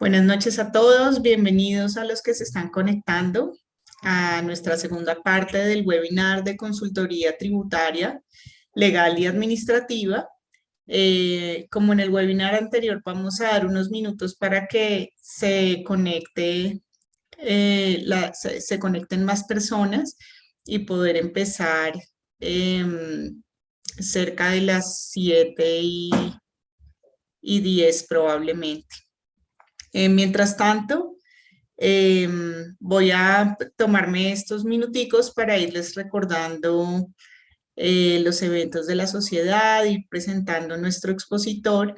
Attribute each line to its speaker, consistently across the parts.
Speaker 1: Buenas noches a todos, bienvenidos a los que se están conectando a nuestra segunda parte del webinar de consultoría tributaria, legal y administrativa. Como en el webinar anterior, vamos a dar unos minutos para que se conecte, se conecten más personas y poder empezar cerca de las 7:10 probablemente. Mientras tanto, voy a tomarme estos minuticos para irles recordando los eventos de la sociedad, ir presentando nuestro expositor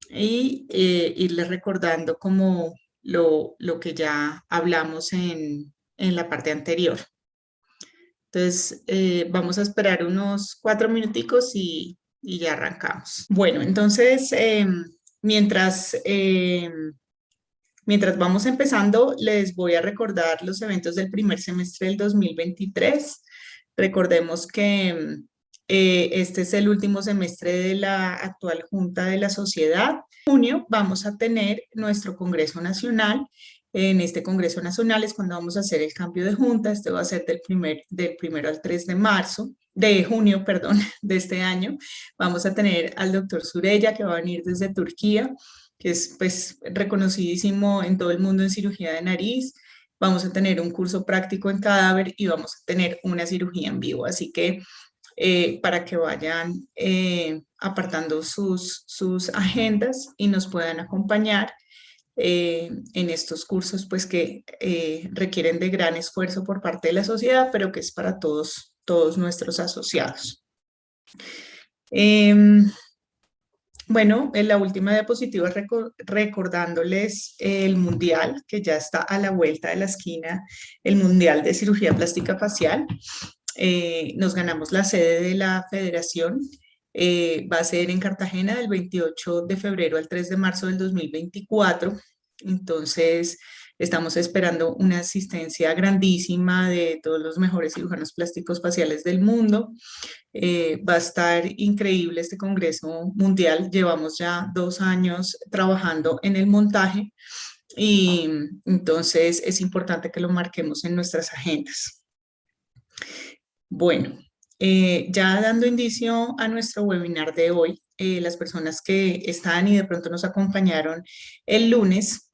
Speaker 1: y irles recordando como lo que ya hablamos en la parte anterior. Entonces, vamos a esperar unos 4 minuticos y ya arrancamos. Bueno, entonces, mientras... Mientras vamos empezando, les voy a recordar los eventos del primer semestre del 2023. Recordemos que este es el último semestre de la actual Junta de la Sociedad. En junio vamos a tener nuestro Congreso Nacional. En este Congreso Nacional es cuando vamos a hacer el cambio de junta. Este va a ser del primero al 3 de junio, perdón, de este año. Vamos a tener al doctor Surella, que va a venir desde Turquía, que es pues reconocidísimo en todo el mundo en cirugía de nariz. Vamos a tener un curso práctico en cadáver y vamos a tener una cirugía en vivo. Así que para que vayan apartando sus agendas y nos puedan acompañar en estos cursos pues que requieren de gran esfuerzo por parte de la sociedad, pero que es para todos nuestros asociados. Bueno, en la última diapositiva recordándoles el Mundial, que ya está a la vuelta de la esquina, el Mundial de Cirugía Plástica Facial. Nos ganamos la sede de la federación. Va a ser en Cartagena del 28 de febrero al 3 de marzo del 2024. Entonces, estamos esperando una asistencia grandísima de todos los mejores cirujanos plásticos faciales del mundo. Va a estar increíble este Congreso Mundial. Llevamos ya 2 años trabajando en el montaje y entonces es importante que lo marquemos en nuestras agendas. Bueno, ya dando inicio a nuestro webinar de hoy, las personas que están y de pronto nos acompañaron el lunes,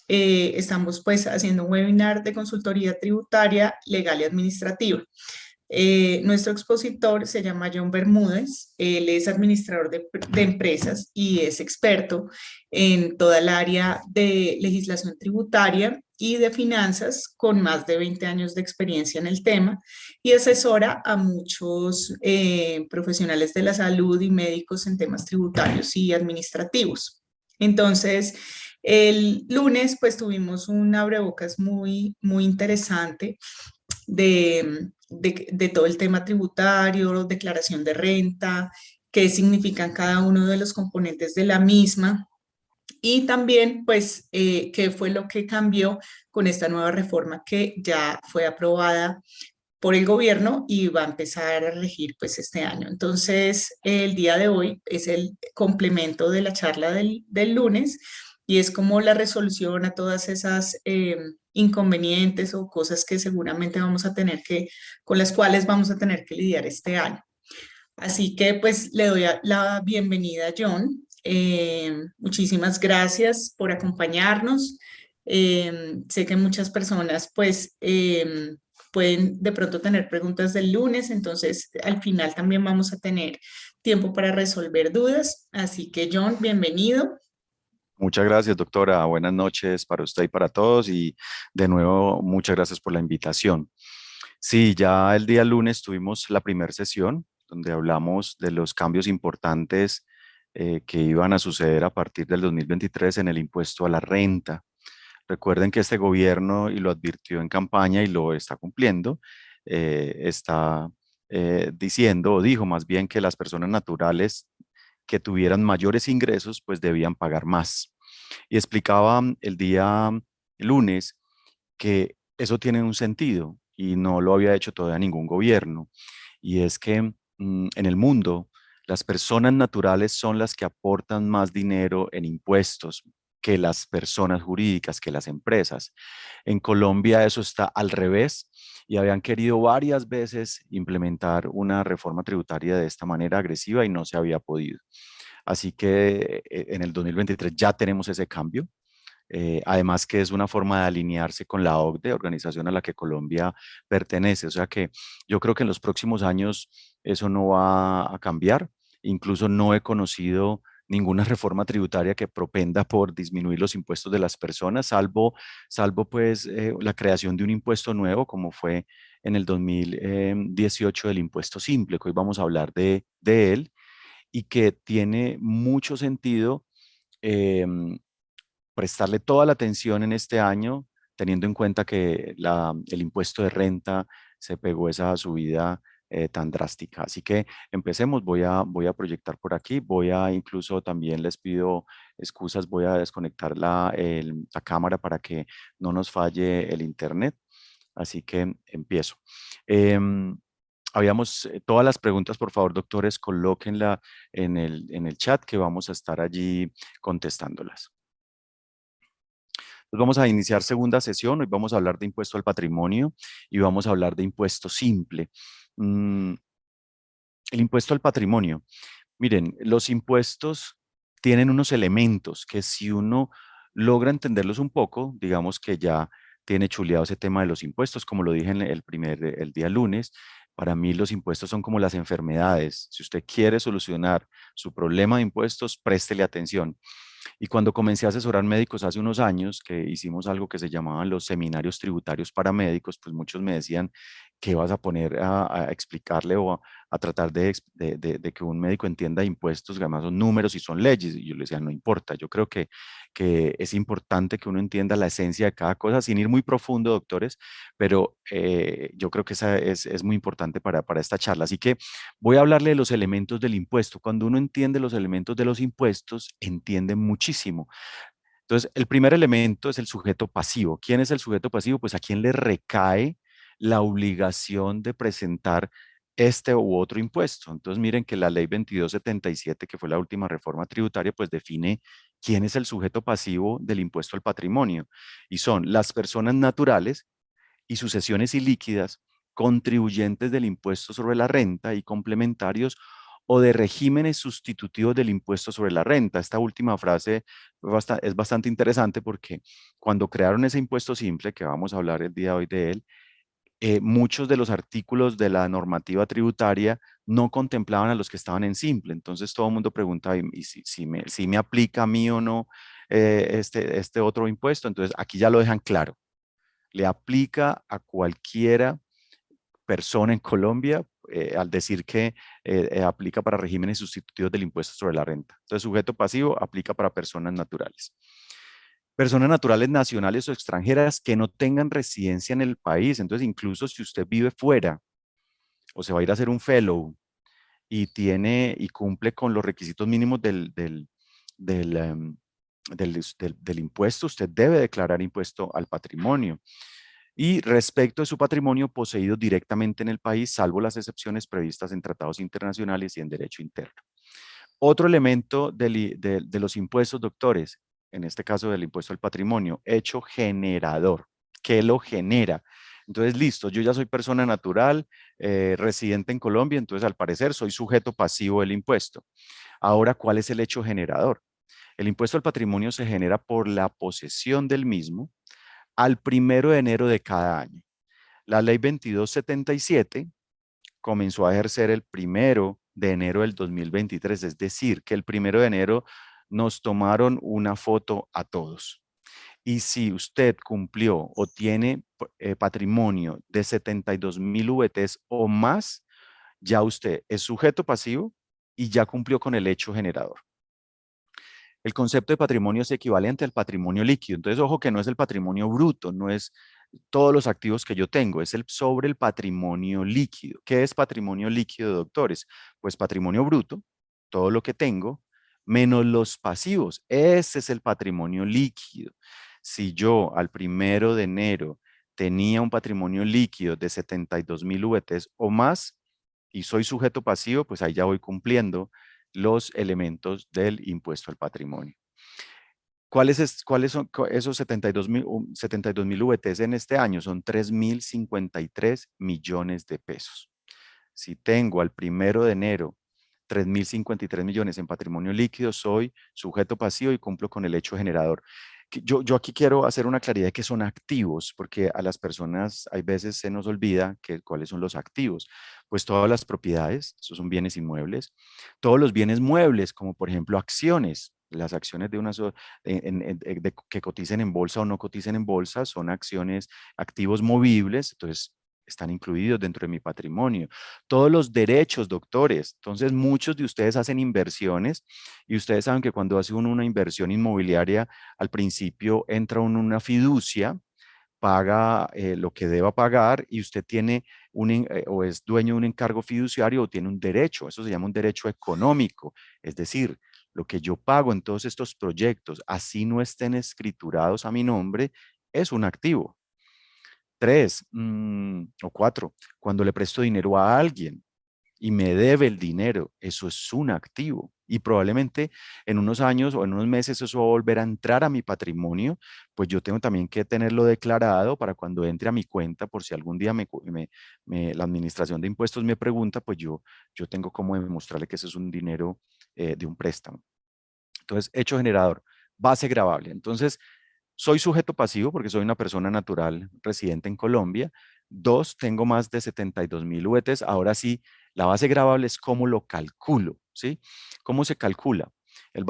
Speaker 1: estamos pues haciendo un webinar de consultoría tributaria, legal y administrativa. Nuestro expositor se llama John Bermúdez, él es administrador de empresas y es experto en toda el área de legislación tributaria y de finanzas con más de 20 años de experiencia en el tema y asesora a muchos profesionales de la salud y médicos en temas tributarios y administrativos. Entonces, el lunes pues tuvimos un abrebocas muy interesante de todo el tema tributario, declaración de renta, qué significan cada uno de los componentes de la misma y también, pues, qué fue lo que cambió con esta nueva reforma que ya fue aprobada por el gobierno y va a empezar a regir, pues, este año. Entonces, el día de hoy es el complemento de la charla del lunes y es como la resolución a todas esas inconvenientes o cosas que seguramente con las cuales vamos a tener que lidiar este año. Así que pues le doy la bienvenida a John. Muchísimas gracias por acompañarnos. Sé que muchas personas pues pueden de pronto tener preguntas del lunes, entonces al final también vamos a tener tiempo para resolver dudas. Así que John, bienvenido.
Speaker 2: Muchas gracias, doctora. Buenas noches para usted y para todos. Y de nuevo, muchas gracias por la invitación. Sí, ya el día lunes tuvimos la primera sesión donde hablamos de los cambios importantes que iban a suceder a partir del 2023 en el impuesto a la renta. Recuerden que este gobierno, y lo advirtió en campaña y lo está cumpliendo, está diciendo, o dijo más bien, que las personas naturales que tuvieran mayores ingresos, pues debían pagar más. Y explicaba el día lunes que eso tiene un sentido y no lo había hecho todavía ningún gobierno. Y es que en el mundo las personas naturales son las que aportan más dinero en impuestos, que las personas jurídicas, que las empresas. En Colombia eso está al revés y habían querido varias veces implementar una reforma tributaria de esta manera agresiva y no se había podido. Así que en el 2023 ya tenemos ese cambio. Además que es una forma de alinearse con la OCDE, organización a la que Colombia pertenece. O sea que yo creo que en los próximos años eso no va a cambiar. Incluso no he conocido ninguna reforma tributaria que propenda por disminuir los impuestos de las personas, salvo pues la creación de un impuesto nuevo, como fue en el 2018 del impuesto simple, que hoy vamos a hablar de él, y que tiene mucho sentido em, prestarle toda la atención en este año, teniendo en cuenta que el impuesto de renta se pegó esa subida tan drástica. Así que empecemos, voy a proyectar por aquí, incluso también les pido excusas, voy a desconectar la cámara para que no nos falle el internet. Así que empiezo. Em, todas las preguntas, por favor, doctores, colóquenla en el chat que vamos a estar allí contestándolas. Pues vamos a iniciar segunda sesión. Hoy vamos a hablar de impuesto al patrimonio y vamos a hablar de impuesto simple. Mm, el impuesto al patrimonio. Miren, los impuestos tienen unos elementos que si uno logra entenderlos un poco, digamos que ya tiene chuleado ese tema de los impuestos, como lo dije en el día lunes. Para mí los impuestos son como las enfermedades. Si usted quiere solucionar su problema de impuestos, préstele atención. Y cuando comencé a asesorar médicos hace unos años, que hicimos algo que se llamaban los seminarios tributarios para médicos, pues muchos me decían, ¿qué vas a poner a explicarle o a tratar de que un médico entienda impuestos, que además son números y son leyes? Y yo le decía, no importa, yo creo que es importante que uno entienda la esencia de cada cosa, sin ir muy profundo, doctores, pero yo creo que esa es muy importante para esta charla. Así que voy a hablarle de los elementos del impuesto. Cuando uno entiende los elementos de los impuestos, entiende muchísimo. Entonces, el primer elemento es el sujeto pasivo. ¿Quién es el sujeto pasivo? Pues a quién le recae la obligación de presentar este u otro impuesto. Entonces, miren que la ley 2277, que fue la última reforma tributaria, pues define quién es el sujeto pasivo del impuesto al patrimonio. Y son las personas naturales y sucesiones ilíquidas, contribuyentes del impuesto sobre la renta y complementarios o de regímenes sustitutivos del impuesto sobre la renta. Esta última frase es bastante interesante porque cuando crearon ese impuesto simple, que vamos a hablar el día de hoy de él, muchos de los artículos de la normativa tributaria no contemplaban a los que estaban en simple. Entonces todo el mundo preguntaba, ¿y si me aplica a mí o no este otro impuesto? Entonces aquí ya lo dejan claro, le aplica a cualquiera persona en Colombia al decir que aplica para regímenes sustitutivos del impuesto sobre la renta. Entonces, sujeto pasivo aplica para personas naturales. Personas naturales nacionales o extranjeras que no tengan residencia en el país. Entonces, incluso si usted vive fuera o se va a ir a hacer un fellow y cumple con los requisitos mínimos del, del impuesto, usted debe declarar impuesto al patrimonio y respecto de su patrimonio poseído directamente en el país, salvo las excepciones previstas en tratados internacionales y en derecho interno. Otro elemento de los impuestos, doctores, en este caso del impuesto al patrimonio, hecho generador. ¿Qué lo genera? Entonces, listo, yo ya soy persona natural, residente en Colombia, entonces al parecer soy sujeto pasivo del impuesto. Ahora, ¿cuál es el hecho generador? El impuesto al patrimonio se genera por la posesión del mismo al 1 de enero de cada año. La ley 2277 comenzó a ejercer el 1 de enero del 2023, es decir, que el 1 de enero nos tomaron una foto a todos. Y si usted cumplió o tiene patrimonio de 72.000 VTs o más, ya usted es sujeto pasivo y ya cumplió con el hecho generador. El concepto de patrimonio es equivalente al patrimonio líquido. Entonces, ojo que no es el patrimonio bruto, no es todos los activos que yo tengo, es sobre el patrimonio líquido. ¿Qué es patrimonio líquido, doctores? Pues patrimonio bruto, todo lo que tengo, menos los pasivos. Ese es el patrimonio líquido. Si yo al 1 de enero tenía un patrimonio líquido de 72.000 VTs o más y soy sujeto pasivo, pues ahí ya voy cumpliendo los elementos del impuesto al patrimonio. ¿Cuáles son esos 72 mil VTs en este año? Son 3.053 millones de pesos. Si tengo al 1 de enero 3.053 millones en patrimonio líquido, soy sujeto pasivo y cumplo con el hecho generador. Yo aquí quiero hacer una claridad de que son activos, porque a las personas hay veces se nos olvida cuáles son los activos. Pues todas las propiedades, esos son bienes inmuebles, todos los bienes muebles, como por ejemplo acciones. Las acciones de que coticen en bolsa o no coticen en bolsa son acciones, activos movibles, entonces están incluidos dentro de mi patrimonio. Todos los derechos, doctores. Entonces, muchos de ustedes hacen inversiones y ustedes saben que cuando hace uno una inversión inmobiliaria, al principio entra uno en una fiducia, paga lo que deba pagar y usted tiene o es dueño de un encargo fiduciario o tiene un derecho. Eso se llama un derecho económico. Es decir, lo que yo pago en todos estos proyectos, así no estén escriturados a mi nombre, es un activo. Tres, o cuatro, cuando le presto dinero a alguien y me debe el dinero, eso es un activo. Y probablemente en unos años o en unos meses eso va a volver a entrar a mi patrimonio, pues yo tengo también que tenerlo declarado para cuando entre a mi cuenta, por si algún día la administración de impuestos me pregunta, pues yo tengo como demostrarle que ese es un dinero de un préstamo. Entonces, hecho generador, base gravable. Entonces, soy sujeto pasivo porque soy una persona natural residente en Colombia. Dos, tengo más de 72 mil VTs. Ahora sí, la base gravable es cómo lo calculo, ¿sí? ¿Cómo se calcula? La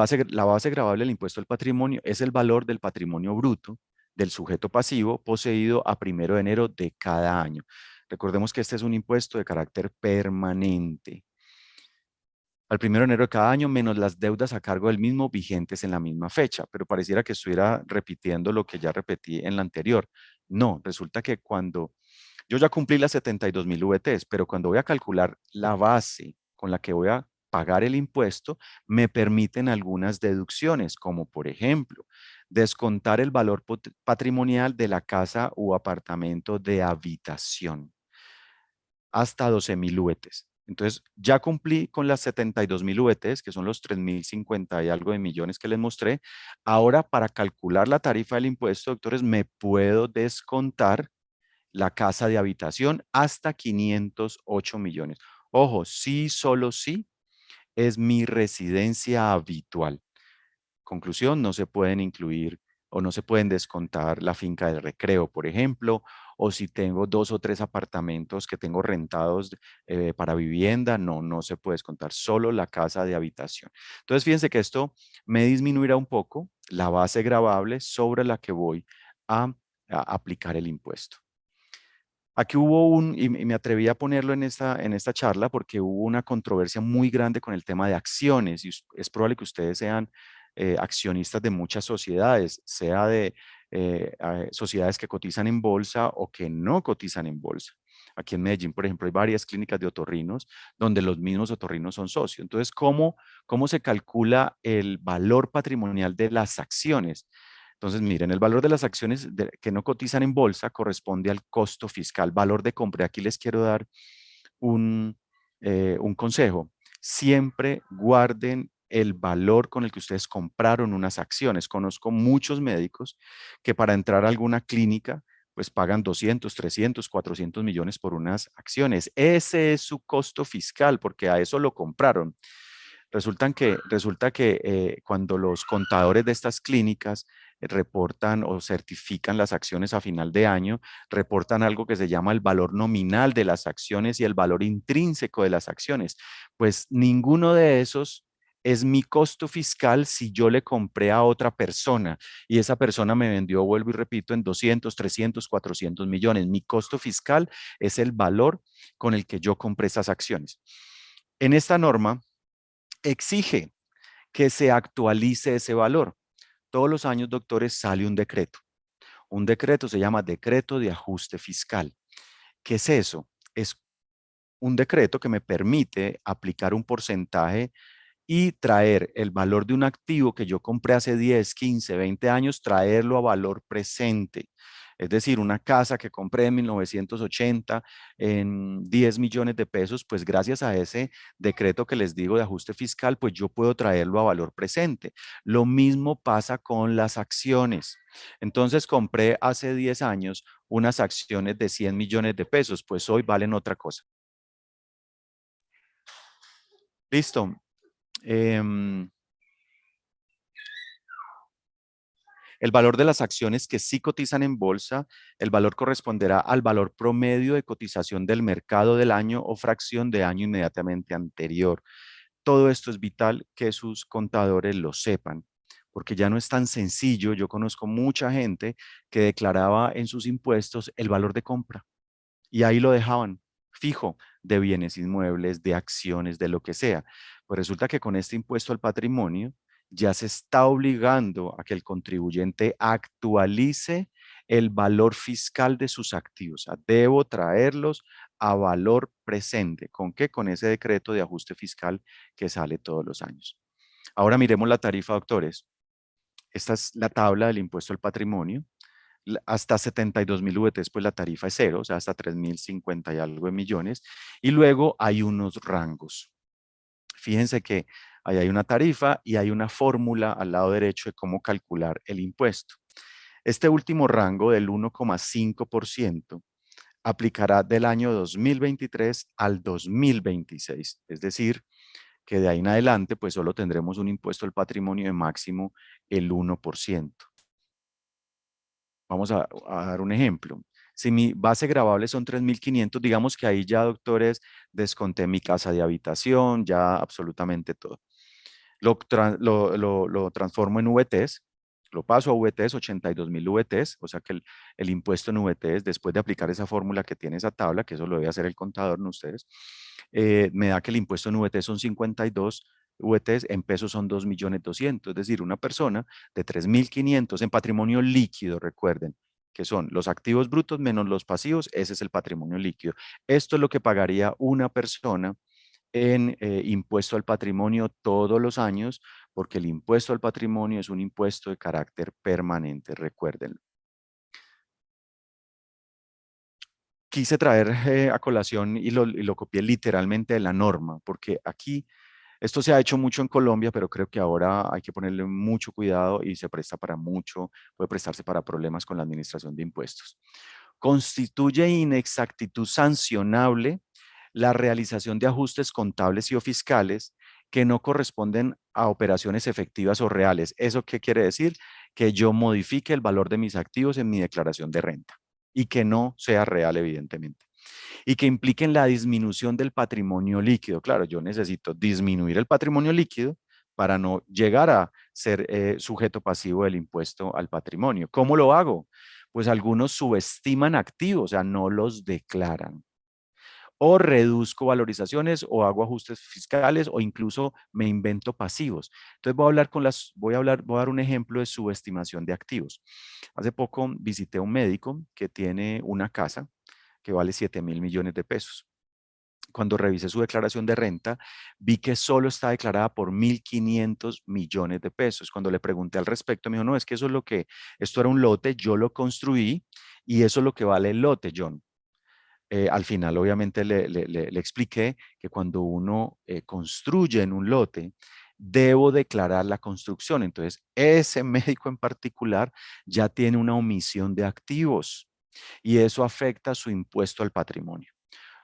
Speaker 2: base gravable del impuesto al patrimonio es el valor del patrimonio bruto del sujeto pasivo poseído a 1 de enero de cada año. Recordemos que este es un impuesto de carácter permanente al 1 de enero de cada año, menos las deudas a cargo del mismo vigentes en la misma fecha, pero pareciera que estuviera repitiendo lo que ya repetí en la anterior. No, resulta que cuando yo ya cumplí las 72 mil VTs, pero cuando voy a calcular la base con la que voy a pagar el impuesto, me permiten algunas deducciones, como por ejemplo, descontar el valor patrimonial de la casa u apartamento de habitación hasta 12 mil VTs. Entonces, ya cumplí con las 72 mil VTs, que son los 3.050 y algo de millones que les mostré. Ahora, para calcular la tarifa del impuesto, doctores, me puedo descontar la casa de habitación hasta 508 millones. Ojo, sí, solo sí, es mi residencia habitual. Conclusión, no se pueden incluir o no se pueden descontar la finca de recreo, por ejemplo, o si tengo 2 o 3 apartamentos que tengo rentados para vivienda, no se puede descontar, solo la casa de habitación. Entonces, fíjense que esto me disminuirá un poco la base gravable sobre la que voy a aplicar el impuesto. Aquí hubo y me atreví a ponerlo en esta charla porque hubo una controversia muy grande con el tema de acciones y es probable que ustedes sean accionistas de muchas sociedades, sea de sociedades que cotizan en bolsa o que no cotizan en bolsa. Aquí en Medellín, por ejemplo, hay varias clínicas de otorrinos donde los mismos otorrinos son socios. Entonces, ¿cómo se calcula el valor patrimonial de las acciones? Entonces, miren, el valor de las acciones que no cotizan en bolsa corresponde al costo fiscal, valor de compra. Aquí les quiero dar un, un consejo. Siempre guarden el valor con el que ustedes compraron unas acciones. Conozco muchos médicos que para entrar a alguna clínica, pues pagan 200, 300, 400 millones por unas acciones. Ese es su costo fiscal porque a eso lo compraron. Resulta que cuando los contadores de estas clínicas reportan o certifican las acciones a final de año, reportan algo que se llama el valor nominal de las acciones y el valor intrínseco de las acciones. Pues ninguno de esos es mi costo fiscal si yo le compré a otra persona y esa persona me vendió, vuelvo y repito, en 200, 300, 400 millones. Mi costo fiscal es el valor con el que yo compré esas acciones. En esta norma exige que se actualice ese valor. Todos los años, doctores, sale un decreto. Un decreto se llama decreto de ajuste fiscal. ¿Qué es eso? Es un decreto que me permite aplicar un porcentaje y traer el valor de un activo que yo compré hace 10, 15, 20 años, traerlo a valor presente. Es decir, una casa que compré en 1980 en 10 millones de pesos, pues gracias a ese decreto que les digo de ajuste fiscal, pues yo puedo traerlo a valor presente. Lo mismo pasa con las acciones. Entonces compré hace 10 años unas acciones de 100 millones de pesos, pues hoy valen otra cosa. Listo. Em, El valor de las acciones que sí cotizan en bolsa, el valor corresponderá al valor promedio de cotización del mercado del año o fracción de año inmediatamente anterior. Todo esto es vital que sus contadores lo sepan, porque ya no es tan sencillo. Yo conozco mucha gente que declaraba en sus impuestos el valor de compra y ahí lo dejaban fijo de bienes inmuebles, de acciones, de lo que sea. Pues resulta que con este impuesto al patrimonio ya se está obligando a que el contribuyente actualice el valor fiscal de sus activos. O sea, debo traerlos a valor presente. ¿Con qué? Con ese decreto de ajuste fiscal que sale todos los años. Ahora miremos la tarifa, doctores. Esta es la tabla del impuesto al patrimonio. Hasta 72.000 VTs, pues la tarifa es cero, o sea, hasta 3.050 y algo de millones. Y luego hay unos rangos. Fíjense que ahí hay una tarifa y hay una fórmula al lado derecho de cómo calcular el impuesto. Este último rango del 1,5% aplicará del año 2023 al 2026. Es decir, que de ahí en adelante, pues solo tendremos un impuesto al patrimonio de máximo el 1%. Vamos a dar un ejemplo. Si mi base gravable son 3.500, digamos que ahí ya, doctores, desconté mi casa de habitación, ya absolutamente todo. Lo transformo en VTs, lo paso a VTs, 82.000 VTs, o sea que el impuesto en VTs, después de aplicar esa fórmula que tiene esa tabla, que eso lo debe hacer el contador, no ustedes, me da que el impuesto en VTs son 52 VTs, en pesos son 2.200.000, es decir, una persona de 3.500 en patrimonio líquido, recuerden, que son los activos brutos menos los pasivos, ese es el patrimonio líquido. Esto es lo que pagaría una persona en impuesto al patrimonio todos los años, porque el impuesto al patrimonio es un impuesto de carácter permanente, recuérdenlo. Quise traer a colación y lo copié literalmente de la norma, porque aquí esto se ha hecho mucho en Colombia, pero creo que ahora hay que ponerle mucho cuidado y se presta para mucho, puede prestarse para problemas con la administración de impuestos. Constituye inexactitud sancionable la realización de ajustes contables y o fiscales que no corresponden a operaciones efectivas o reales. ¿Eso qué quiere decir? Que yo modifique el valor de mis activos en mi declaración de renta y que no sea real, evidentemente. Y que impliquen la disminución del patrimonio líquido. Claro, yo necesito disminuir el patrimonio líquido para no llegar a ser sujeto pasivo del impuesto al patrimonio. ¿Cómo lo hago? Pues algunos subestiman activos, o sea, no los declaran. O reduzco valorizaciones o hago ajustes fiscales o incluso me invento pasivos. Entonces voy a dar un ejemplo de subestimación de activos. Hace poco visité a un médico que tiene una casa que vale 7.000 millones de pesos. Cuando revisé su declaración de renta, vi que solo está declarada por 1.500 millones de pesos. Cuando le pregunté al respecto, me dijo, no, es que eso es esto era un lote, yo lo construí y eso es lo que vale el lote, John. Al final, obviamente, le expliqué que cuando uno construye en un lote, debo declarar la construcción. Entonces, ese médico en particular ya tiene una omisión de activos y eso afecta su impuesto al patrimonio.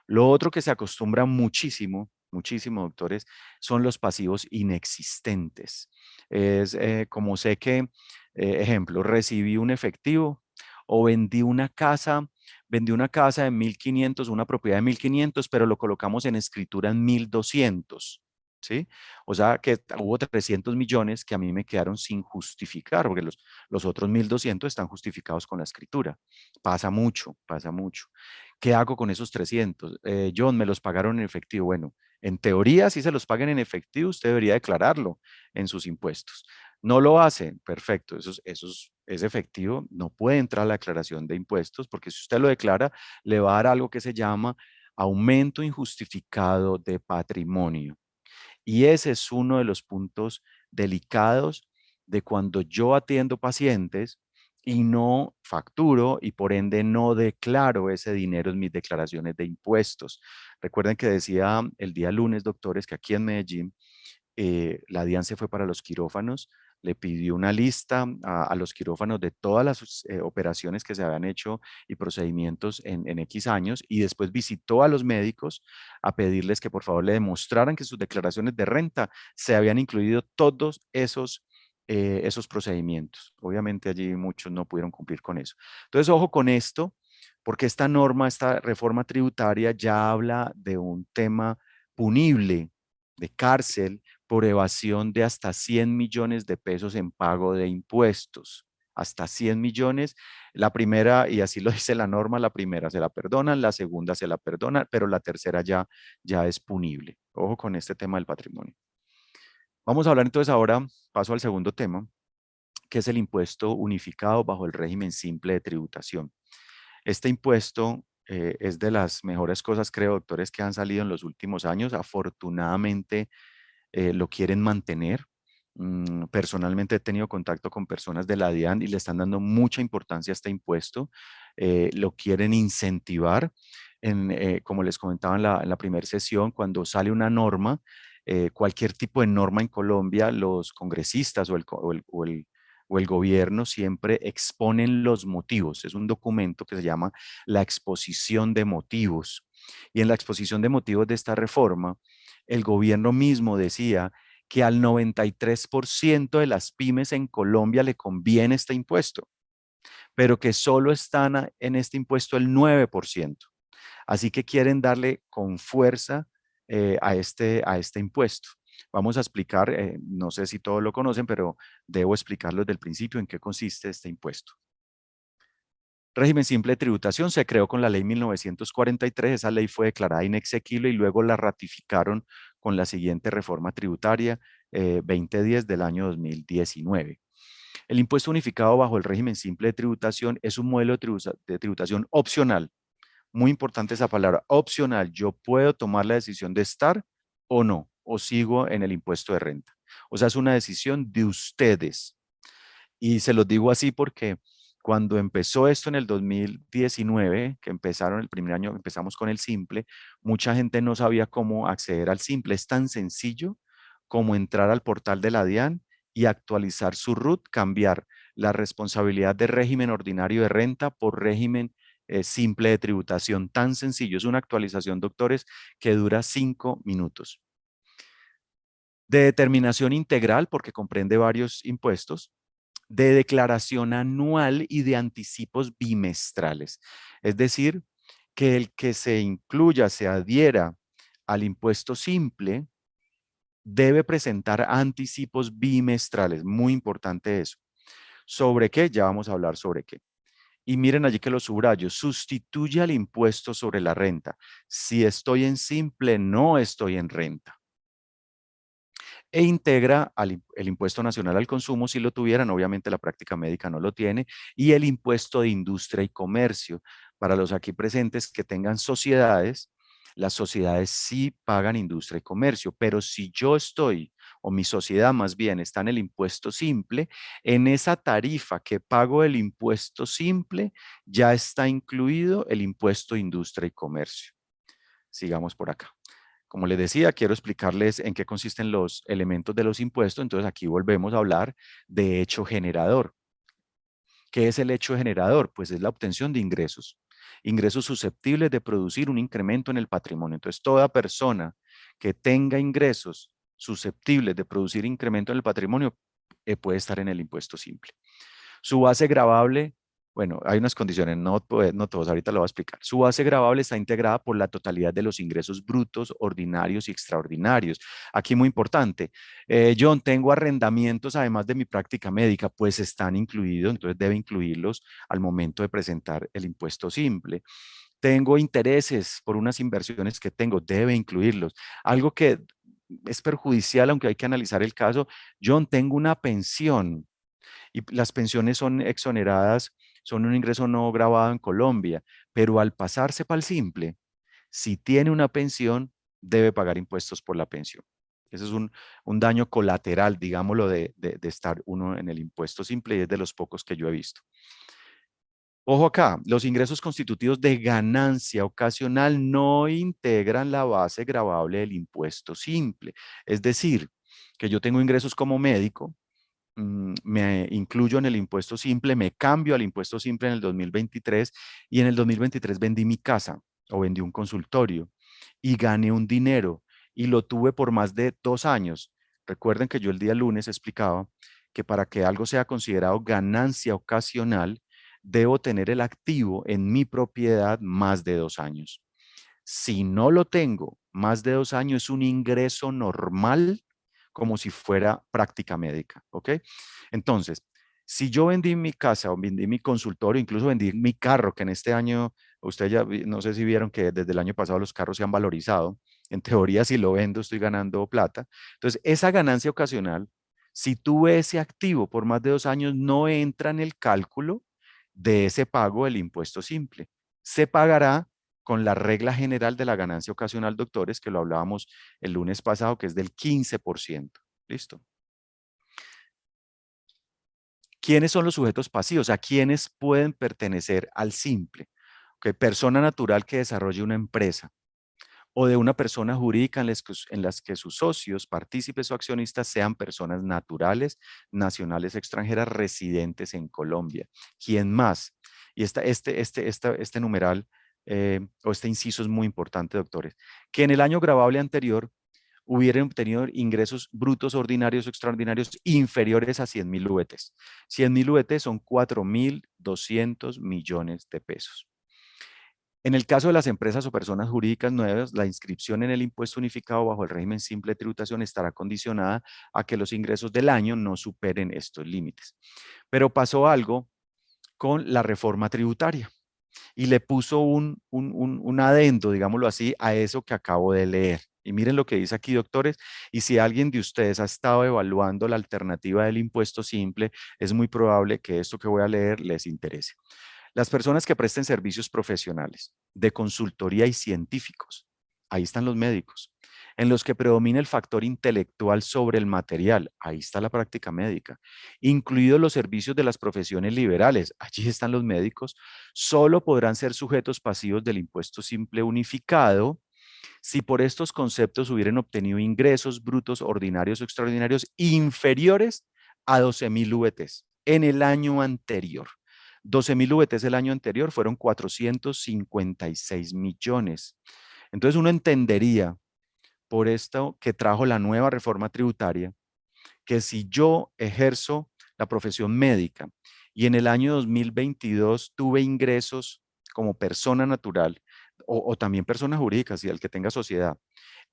Speaker 2: Lo otro que se acostumbra muchísimo, muchísimo, doctores, son los pasivos inexistentes. Es como sé que, ejemplo, recibí un efectivo o vendí una casa de 1.500, una propiedad de 1.500, pero lo colocamos en escritura en 1.200. ¿Sí? O sea que hubo 300 millones que a mí me quedaron sin justificar, porque los otros 1.200 están justificados con la escritura. Pasa mucho, pasa mucho. ¿Qué hago con esos 300? John, me los pagaron en efectivo. Bueno, en teoría, si se los paguen en efectivo, usted debería declararlo en sus impuestos. No lo hacen, perfecto, es efectivo, no puede entrar a la declaración de impuestos porque si usted lo declara, le va a dar algo que se llama aumento injustificado de patrimonio. Y ese es uno de los puntos delicados de cuando yo atiendo pacientes y no facturo y por ende no declaro ese dinero en mis declaraciones de impuestos. Recuerden que decía el día lunes, doctores, que aquí en Medellín la DIAN se fue para los quirófanos, le pidió una lista a los quirófanos de todas las operaciones que se habían hecho y procedimientos en X años y después visitó a los médicos a pedirles que por favor le demostraran que sus declaraciones de renta se habían incluido todos esos procedimientos. Obviamente allí muchos no pudieron cumplir con eso. Entonces, ojo con esto, porque esta norma, esta reforma tributaria ya habla de un tema punible de cárcel por evasión de hasta 100 millones de pesos en pago de impuestos. Hasta 100 millones. La primera, y así lo dice la norma, la primera se la perdonan, la segunda se la perdonan, pero la tercera ya es punible. Ojo con este tema del patrimonio. Vamos a hablar entonces ahora, paso al segundo tema, que es el impuesto unificado bajo el régimen simple de tributación. Este impuesto es de las mejores cosas, creo, doctores, que han salido en los últimos años. Afortunadamente, lo quieren mantener. Personalmente he tenido contacto con personas de la DIAN y le están dando mucha importancia a este impuesto. Lo quieren incentivar. Como les comentaba en la primera sesión, cuando sale una norma, cualquier tipo de norma en Colombia, los congresistas o el gobierno siempre exponen los motivos. Es un documento que se llama la exposición de motivos. Y en la exposición de motivos de esta reforma, el gobierno mismo decía que al 93% de las pymes en Colombia le conviene este impuesto, pero que solo están en este impuesto el 9%. Así que quieren darle con fuerza a este impuesto. Vamos a explicar, no sé si todos lo conocen, pero debo explicarlo desde el principio en qué consiste este impuesto. Régimen simple de tributación se creó con la ley 1943, esa ley fue declarada inexequible y luego la ratificaron con la siguiente reforma tributaria 2010 del año 2019. El impuesto unificado bajo el régimen simple de tributación es un modelo de tributación opcional. Muy importante esa palabra, opcional. Yo puedo tomar la decisión de estar o no, o sigo en el impuesto de renta. O sea, es una decisión de ustedes. Y se los digo así porque cuando empezó esto en el 2019, que empezaron el primer año, empezamos con el simple, mucha gente no sabía cómo acceder al simple. Es tan sencillo como entrar al portal de la DIAN y actualizar su RUT, cambiar la responsabilidad de régimen ordinario de renta por régimen simple de tributación. Tan sencillo. Es una actualización, doctores, que dura 5 minutos. De determinación integral, porque comprende varios impuestos, de declaración anual y de anticipos bimestrales. Es decir, que el que se incluya, se adhiera al impuesto simple, debe presentar anticipos bimestrales. Muy importante eso. ¿Sobre qué? Ya vamos a hablar sobre qué. Y miren allí que los subrayo, sustituye al impuesto sobre la renta. Si estoy en simple, no estoy en renta. E integra el impuesto nacional al consumo si lo tuvieran, obviamente la práctica médica no lo tiene, y el impuesto de industria y comercio. Para los aquí presentes que tengan sociedades, las sociedades sí pagan industria y comercio, pero si yo estoy, o mi sociedad más bien, está en el impuesto simple, en esa tarifa que pago el impuesto simple, ya está incluido el impuesto de industria y comercio. Sigamos por acá. Como les decía, quiero explicarles en qué consisten los elementos de los impuestos. Entonces aquí volvemos a hablar de hecho generador. ¿Qué es el hecho generador? Pues es la obtención de ingresos. Ingresos susceptibles de producir un incremento en el patrimonio. Entonces toda persona que tenga ingresos susceptibles de producir incremento en el patrimonio puede estar en el impuesto simple. Su base gravable, bueno, hay unas condiciones, no todos, ahorita lo voy a explicar. Su base gravable está integrada por la totalidad de los ingresos brutos, ordinarios y extraordinarios. Aquí muy importante, John, tengo arrendamientos además de mi práctica médica, pues están incluidos, entonces debe incluirlos al momento de presentar el impuesto simple. Tengo intereses por unas inversiones que tengo, debe incluirlos. Algo que es perjudicial, aunque hay que analizar el caso, John, tengo una pensión y las pensiones son exoneradas, son un ingreso no grabado en Colombia, pero al pasarse para el simple, si tiene una pensión, debe pagar impuestos por la pensión. Ese es un daño colateral, digámoslo, de estar uno en el impuesto simple y es de los pocos que yo he visto. Ojo acá, los ingresos constitutivos de ganancia ocasional no integran la base gravable del impuesto simple. Es decir, que yo tengo ingresos como médico, me incluyo en el impuesto simple, me cambio al impuesto simple en el 2023 y en el 2023 vendí mi casa o vendí un consultorio y gané un dinero y lo tuve por más de 2 años. Recuerden que yo el día lunes explicaba que para que algo sea considerado ganancia ocasional, debo tener el activo en mi propiedad más de 2 años. Si no lo tengo más de 2 años, es un ingreso normal, como si fuera práctica médica, ¿ok? Entonces, si yo vendí mi casa o vendí mi consultorio, incluso vendí mi carro, que en este año, ustedes ya, no sé si vieron que desde el año pasado los carros se han valorizado. En teoría, si lo vendo, estoy ganando plata. Entonces, esa ganancia ocasional, si tuve ese activo por más de 2 años, no entra en el cálculo de ese pago del impuesto simple. Se pagará con la regla general de la ganancia ocasional, doctores, que lo hablábamos el lunes pasado, que es del 15%. ¿Listo? ¿Quiénes son los sujetos pasivos? ¿A quiénes pueden pertenecer al simple? Okay, persona natural que desarrolle una empresa o de una persona jurídica en las que sus socios, partícipes o accionistas sean personas naturales, nacionales, extranjeras, residentes en Colombia. ¿Quién más? Y este numeral o este inciso es muy importante, doctores. Que en el año gravable anterior hubieran obtenido ingresos brutos ordinarios o extraordinarios inferiores a 100.000 UETs. 100.000 UETs son 4.200 millones de pesos. En el caso de las empresas o personas jurídicas nuevas, la inscripción en el impuesto unificado bajo el régimen simple de tributación estará condicionada a que los ingresos del año no superen estos límites. Pero pasó algo con la reforma tributaria y le puso un adendo, digámoslo así, a eso que acabo de leer. Y miren lo que dice aquí, doctores, y si alguien de ustedes ha estado evaluando la alternativa del impuesto simple, es muy probable que esto que voy a leer les interese. Las personas que presten servicios profesionales de consultoría y científicos, ahí están los médicos, en los que predomina el factor intelectual sobre el material, ahí está la práctica médica, incluidos los servicios de las profesiones liberales, allí están los médicos, solo podrán ser sujetos pasivos del impuesto simple unificado si por estos conceptos hubieran obtenido ingresos brutos ordinarios o extraordinarios inferiores a 12.000 VTs en el año anterior. 12.000 VTs el año anterior fueron 456 millones. Entonces uno entendería por esto que trajo la nueva reforma tributaria, que si yo ejerzo la profesión médica y en el año 2022 tuve ingresos como persona natural o también persona jurídica, si el que tenga sociedad,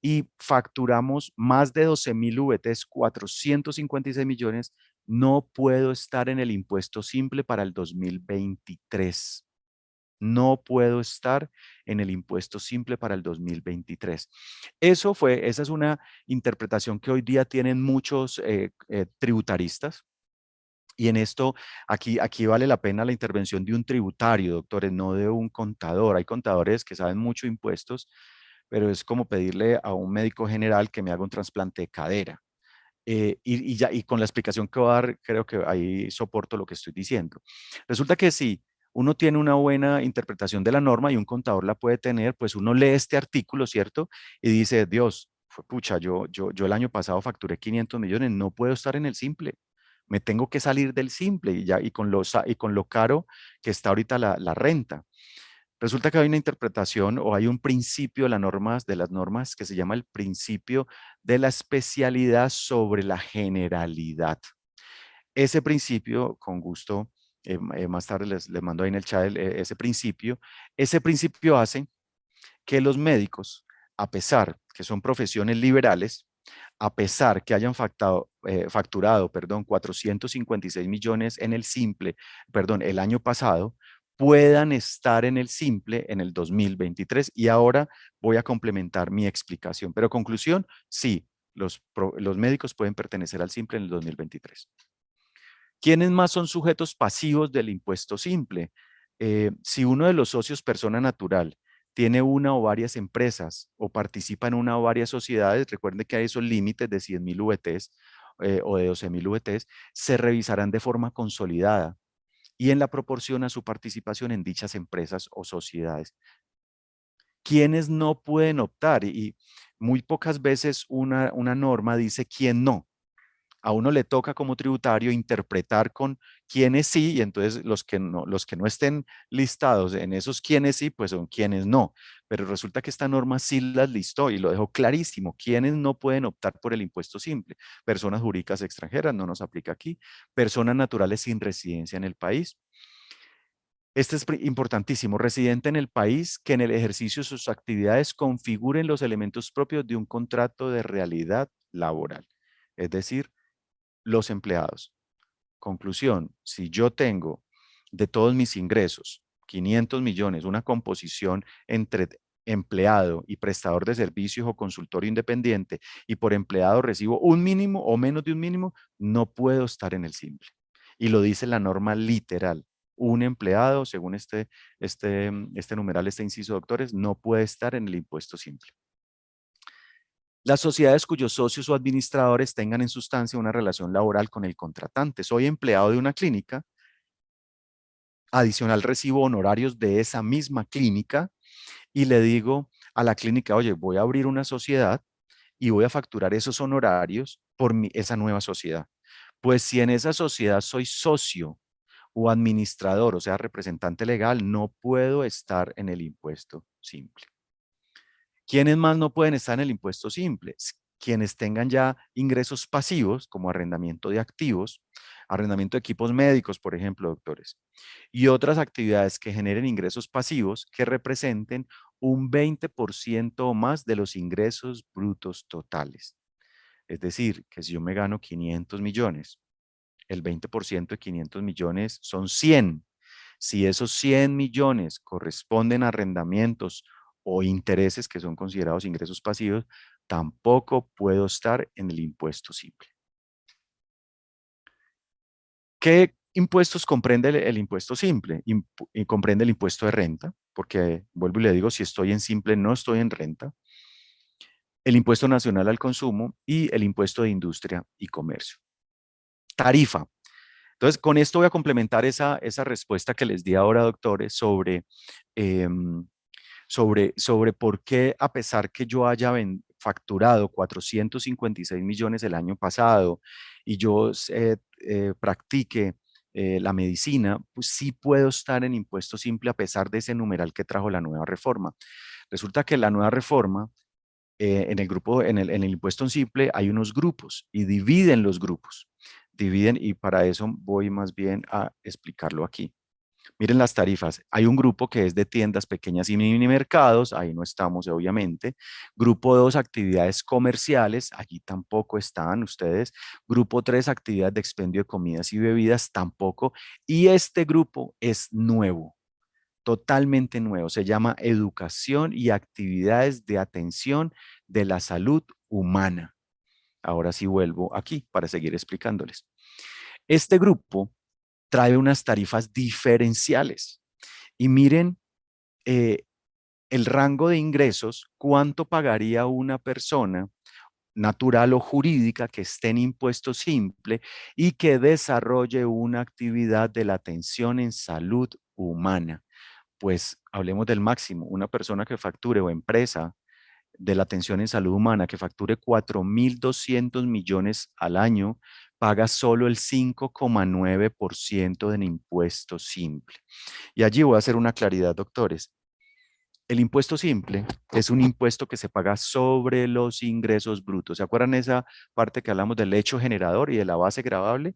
Speaker 2: y facturamos más de 12.000 VTs, 456 millones, no puedo estar en el impuesto simple para el 2023. No puedo estar en el impuesto simple para el 2023. Esa es una interpretación que hoy día tienen muchos tributaristas. Y en esto, aquí vale la pena la intervención de un tributario, doctores, no de un contador. Hay contadores que saben mucho impuestos, pero es como pedirle a un médico general que me haga un trasplante de cadera. Y con la explicación que voy a dar, creo que ahí soporto lo que estoy diciendo. Resulta que si uno tiene una buena interpretación de la norma y un contador la puede tener, pues uno lee este artículo, ¿cierto? Y dice, Dios, pucha, yo el año pasado facturé 500 millones, no puedo estar en el simple. Me tengo que salir del simple y con lo caro que está ahorita la renta. Resulta que hay una interpretación o hay un principio de las normas que se llama el principio de la especialidad sobre la generalidad. Ese principio, con gusto, más tarde les mando ahí en el chat ese principio hace que los médicos, a pesar que son profesiones liberales, a pesar que hayan facturado, 456 millones en el simple, el año pasado, puedan estar en el simple en el 2023. Y ahora voy a complementar mi explicación. Pero conclusión, sí, los médicos pueden pertenecer al simple en el 2023. ¿Quiénes más son sujetos pasivos del impuesto simple? Si uno de los socios, persona natural, tiene una o varias empresas o participa en una o varias sociedades, recuerden que hay esos límites de 100.000 VTs o de 12.000 VTs, se revisarán de forma consolidada y en la proporción a su participación en dichas empresas o sociedades. ¿Quiénes no pueden optar? Y muy pocas veces una norma dice quién no. A uno le toca como tributario interpretar con quiénes sí, y entonces los que no estén listados en esos quiénes sí, pues son quiénes no. Pero resulta que esta norma sí las listó y lo dejó clarísimo. Quiénes no pueden optar por el impuesto simple. Personas jurídicas extranjeras, no nos aplica aquí. Personas naturales sin residencia en el país. Este es importantísimo, residente en el país que en el ejercicio de sus actividades configuren los elementos propios de un contrato de realidad laboral, es decir, los empleados. Conclusión, si yo tengo de todos mis ingresos 500 millones, una composición entre empleado y prestador de servicios o consultor independiente y por empleado recibo un mínimo o menos de un mínimo, no puedo estar en el simple. Y lo dice la norma literal. Un empleado, según este numeral, este inciso, doctores, no puede estar en el impuesto simple. Las sociedades cuyos socios o administradores tengan en sustancia una relación laboral con el contratante. Soy empleado de una clínica, adicional recibo honorarios de esa misma clínica y le digo a la clínica, oye, voy a abrir una sociedad y voy a facturar esos honorarios por esa nueva sociedad. Pues si en esa sociedad soy socio o administrador, o sea, representante legal, no puedo estar en el impuesto simple. ¿Quiénes más no pueden estar en el impuesto simple? Quienes tengan ya ingresos pasivos, como arrendamiento de activos, arrendamiento de equipos médicos, por ejemplo, doctores, y otras actividades que generen ingresos pasivos que representen un 20% o más de los ingresos brutos totales. Es decir, que si yo me gano 500 millones, el 20% de 500 millones son 100. Si esos 100 millones corresponden a arrendamientos o intereses que son considerados ingresos pasivos, tampoco puedo estar en el impuesto simple. ¿Qué impuestos comprende el impuesto simple? Y comprende el impuesto de renta, porque vuelvo y le digo, si estoy en simple, no estoy en renta. El impuesto nacional al consumo y el impuesto de industria y comercio. Tarifa. Entonces, con esto voy a complementar esa respuesta que les di ahora, doctores, em, sobre por qué, a pesar que yo haya facturado 456 millones el año pasado y yo practique la medicina, pues sí puedo estar en impuesto simple a pesar de ese numeral que trajo la nueva reforma. Resulta que la nueva reforma, en el grupo, en el impuesto simple, hay unos grupos y dividen los grupos. Dividen y para eso voy más bien a explicarlo aquí. Miren las tarifas. Hay un grupo que es de tiendas pequeñas y mini mercados, ahí no estamos obviamente. Grupo 2, actividades comerciales, allí tampoco están ustedes. Grupo 3, actividades de expendio de comidas y bebidas, tampoco. Y este grupo es nuevo, totalmente nuevo. Se llama educación y actividades de atención de la salud humana. Ahora sí vuelvo aquí para seguir explicándoles. Este grupo trae unas tarifas diferenciales. Y miren el rango de ingresos, cuánto pagaría una persona natural o jurídica que esté en impuesto simple y que desarrolle una actividad de la atención en salud humana. Pues hablemos del máximo, una persona que facture o empresa de la atención en salud humana que facture 4.200 millones al año, paga solo el 5,9% en impuesto simple. Y allí voy a hacer una claridad, doctores. El impuesto simple es un impuesto que se paga sobre los ingresos brutos. ¿Se acuerdan esa parte que hablamos del hecho generador y de la base gravable?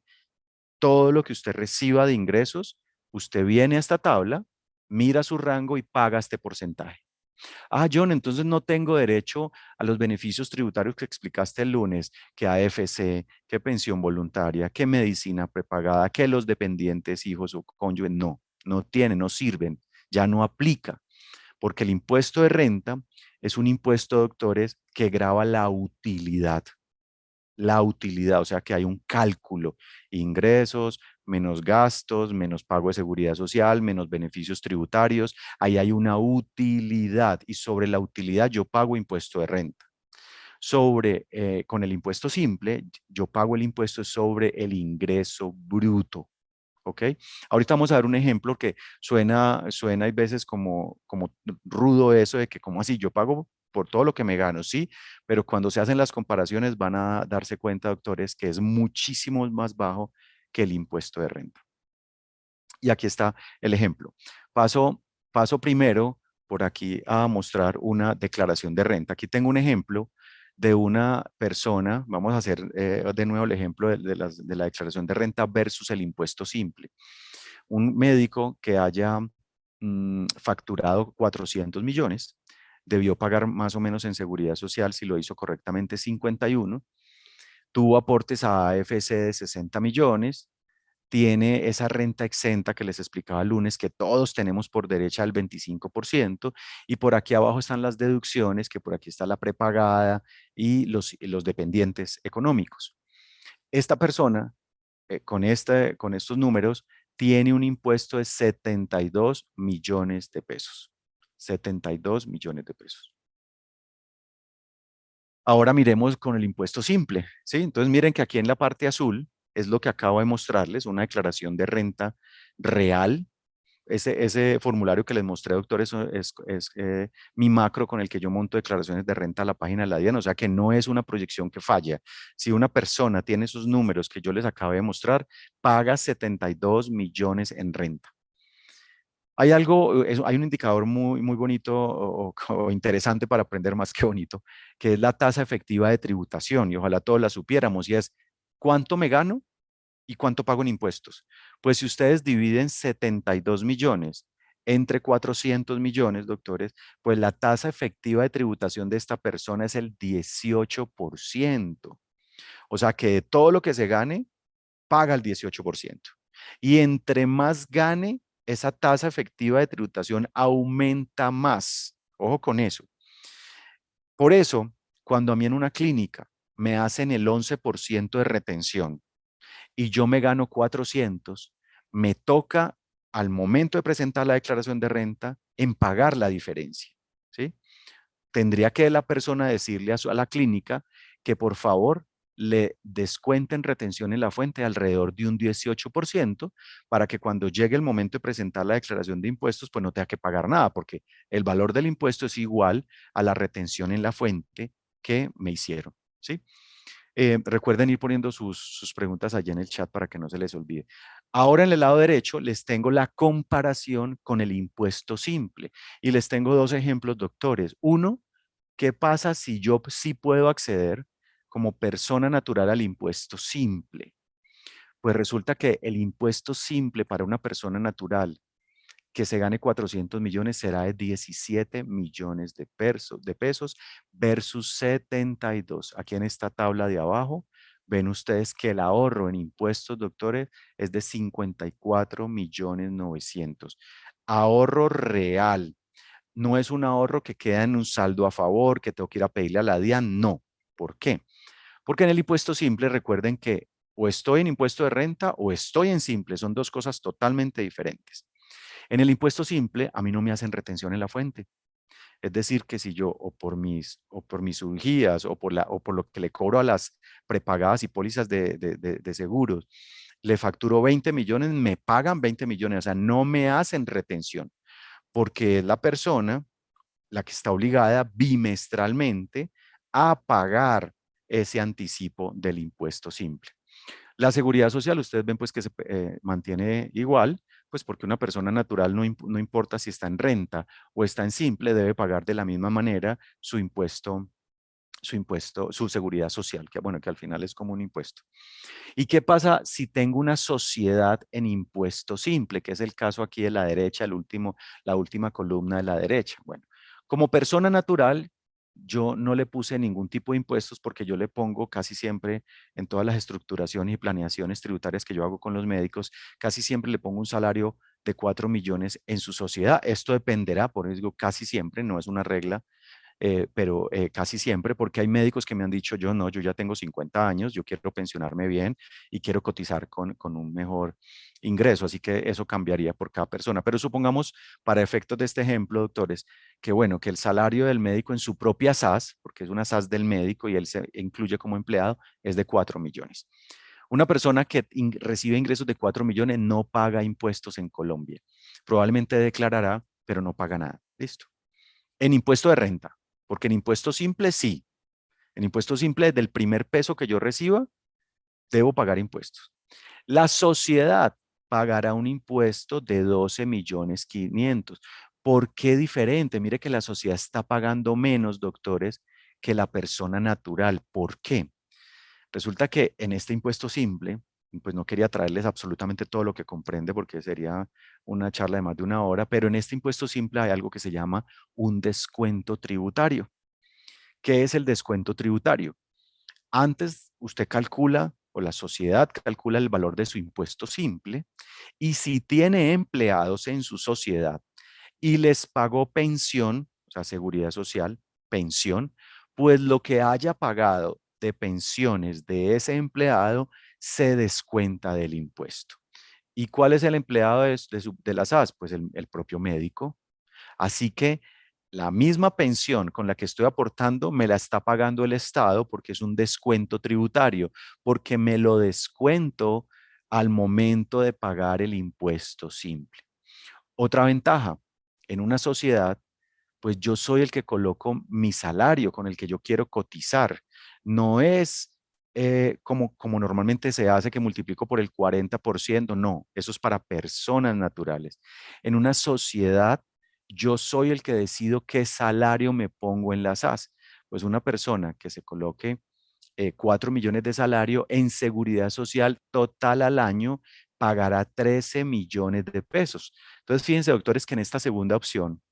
Speaker 2: Todo lo que usted reciba de ingresos, usted viene a esta tabla, mira su rango y paga este porcentaje. Ah, John, entonces no tengo derecho a los beneficios tributarios que explicaste el lunes, que AFC, que pensión voluntaria, que medicina prepagada, que los dependientes, hijos o cónyuges. No, no tienen, no sirven, ya no aplica, porque el impuesto de renta es un impuesto, doctores, que grava la utilidad. la utilidad, o sea que hay un cálculo, ingresos, menos gastos, menos pago de seguridad social, menos beneficios tributarios, ahí hay una utilidad y sobre la utilidad yo pago impuesto de renta. Con el impuesto simple, yo pago el impuesto sobre el ingreso bruto. ¿Ok? Ahorita vamos a ver un ejemplo que suena hay veces como rudo eso de que como así, yo pago por todo lo que me gano, sí, pero cuando se hacen las comparaciones van a darse cuenta, doctores, que es muchísimo más bajo que el impuesto de renta. Y aquí está el ejemplo. Paso primero por aquí a mostrar una declaración de renta. Aquí tengo un ejemplo de una persona, vamos a hacer de nuevo el ejemplo de la declaración de renta versus el impuesto simple. Un médico que haya facturado 400 millones, debió pagar más o menos en seguridad social, si lo hizo correctamente, 51, tuvo aportes a AFC de 60 millones, tiene esa renta exenta que les explicaba el lunes, que todos tenemos por derecha al 25%, y por aquí abajo están las deducciones, que por aquí está la prepagada y los dependientes económicos. Esta persona, con estos números, tiene un impuesto de 72 millones de pesos. 72 millones de pesos. Ahora miremos con el impuesto simple, ¿sí? Entonces miren que aquí en la parte azul es lo que acabo de mostrarles, una declaración de renta real. Ese formulario que les mostré, doctor, eso es mi macro con el que yo monto declaraciones de renta a la página de la DIAN, o sea que no es una proyección que falla. Si una persona tiene esos números que yo les acabo de mostrar, paga 72 millones en renta. Hay algo, hay un indicador muy bonito o interesante para aprender más que bonito, que es la tasa efectiva de tributación, y ojalá todos la supiéramos, y es ¿cuánto me gano y cuánto pago en impuestos? Pues si ustedes dividen 72 millones entre 400 millones, doctores, pues la tasa efectiva de tributación de esta persona es el 18%. O sea que de todo lo que se gane, paga el 18%. Y entre más gane, esa tasa efectiva de tributación aumenta más. Ojo con eso. Por eso, cuando a mí en una clínica me hacen el 11% de retención y yo me gano 400, me toca al momento de presentar la declaración de renta en pagar la diferencia. ¿Sí? Tendría que la persona decirle a la clínica que por favor le descuenten retención en la fuente alrededor de un 18% para que cuando llegue el momento de presentar la declaración de impuestos, pues no tenga que pagar nada, porque el valor del impuesto es igual a la retención en la fuente que me hicieron. ¿Sí? Recuerden ir poniendo sus preguntas allá en el chat para que no se les olvide. Ahora en el lado derecho les tengo la comparación con el impuesto simple y les tengo dos ejemplos, doctores. Uno, ¿qué pasa si yo sí puedo acceder como persona natural al impuesto simple? Pues resulta que el impuesto simple para una persona natural que se gane 400 millones será de 17 millones de pesos versus 72. Aquí en esta tabla de abajo ven ustedes que el ahorro en impuestos, doctores, es de 54 millones 900. Ahorro real. No es un ahorro que queda en un saldo a favor, que tengo que ir a pedirle a la DIAN, no. ¿Por qué? Porque en el impuesto simple recuerden que o estoy en impuesto de renta o estoy en simple, son dos cosas totalmente diferentes. En el impuesto simple, a mí no me hacen retención en la fuente. Es decir, que si yo o por mis cirugías o por lo que le cobro a las prepagadas y pólizas de seguros, le facturo 20 millones, me pagan 20 millones, o sea, no me hacen retención, porque es la persona la que está obligada bimestralmente a pagar ese anticipo del impuesto simple. La seguridad social, ustedes ven pues que se mantiene igual, pues porque una persona natural no importa si está en renta o está en simple, debe pagar de la misma manera su seguridad social, que bueno, que al final es como un impuesto. ¿Y qué pasa si tengo una sociedad en impuesto simple, que es el caso aquí de la derecha, la última columna de la derecha? Bueno, como persona natural, yo no le puse ningún tipo de impuestos porque yo le pongo casi siempre en todas las estructuraciones y planeaciones tributarias que yo hago con los médicos, casi siempre le pongo un salario de 4 millones en su sociedad. Esto dependerá, por eso digo casi siempre, no es una regla, pero casi siempre, porque hay médicos que me han dicho, yo no, yo ya tengo 50 años, yo quiero pensionarme bien y quiero cotizar con un mejor ingreso, así que eso cambiaría por cada persona. Pero supongamos, para efectos de este ejemplo, doctores, que bueno, que el salario del médico en su propia SAS, porque es una SAS del médico y él se incluye como empleado, es de 4 millones. Una persona que recibe ingresos de 4 millones no paga impuestos en Colombia. Probablemente declarará, pero no paga nada. Listo. En impuesto de renta, porque en impuesto simple sí. En impuesto simple, del primer peso que yo reciba, debo pagar impuestos. La sociedad pagará un impuesto de 12 millones 500. ¿Por qué diferente? Mire que la sociedad está pagando menos, doctores, que la persona natural. ¿Por qué? Resulta que en este impuesto simple, pues no quería traerles absolutamente todo lo que comprende porque sería una charla de más de una hora, pero en este impuesto simple hay algo que se llama un descuento tributario. ¿Qué es el descuento tributario? Antes usted calcula o la sociedad calcula el valor de su impuesto simple y si tiene empleados en su sociedad y les pagó pensión, o sea, seguridad social, pensión, pues lo que haya pagado de pensiones de ese empleado se descuenta del impuesto. ¿Y cuál es el empleado de las SAS? Pues el propio médico. Así que la misma pensión con la que estoy aportando me la está pagando el Estado porque es un descuento tributario, porque me lo descuento al momento de pagar el impuesto simple. Otra ventaja, en una sociedad, pues yo soy el que coloco mi salario con el que yo quiero cotizar. No es como normalmente se hace que multiplico por el 40%, no, eso es para personas naturales. En una sociedad, yo soy el que decido qué salario me pongo en la SAS. Pues una persona que se coloque 4 millones de salario en seguridad social total al año pagará 13 millones de pesos. Entonces, fíjense, doctores, que en esta segunda opción,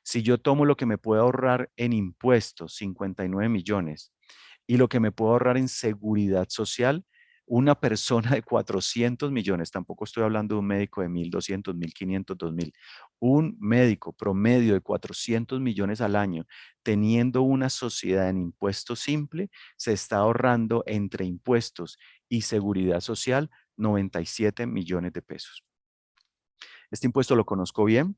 Speaker 2: si yo tomo lo que me puedo ahorrar en impuestos, 59 millones, y lo que me puedo ahorrar en seguridad social, una persona de 400 millones, tampoco estoy hablando de un médico de 1.200, 1.500, 2.000, un médico promedio de 400 millones al año, teniendo una sociedad en impuesto simple, se está ahorrando entre impuestos y seguridad social 97 millones de pesos. Este impuesto lo conozco bien,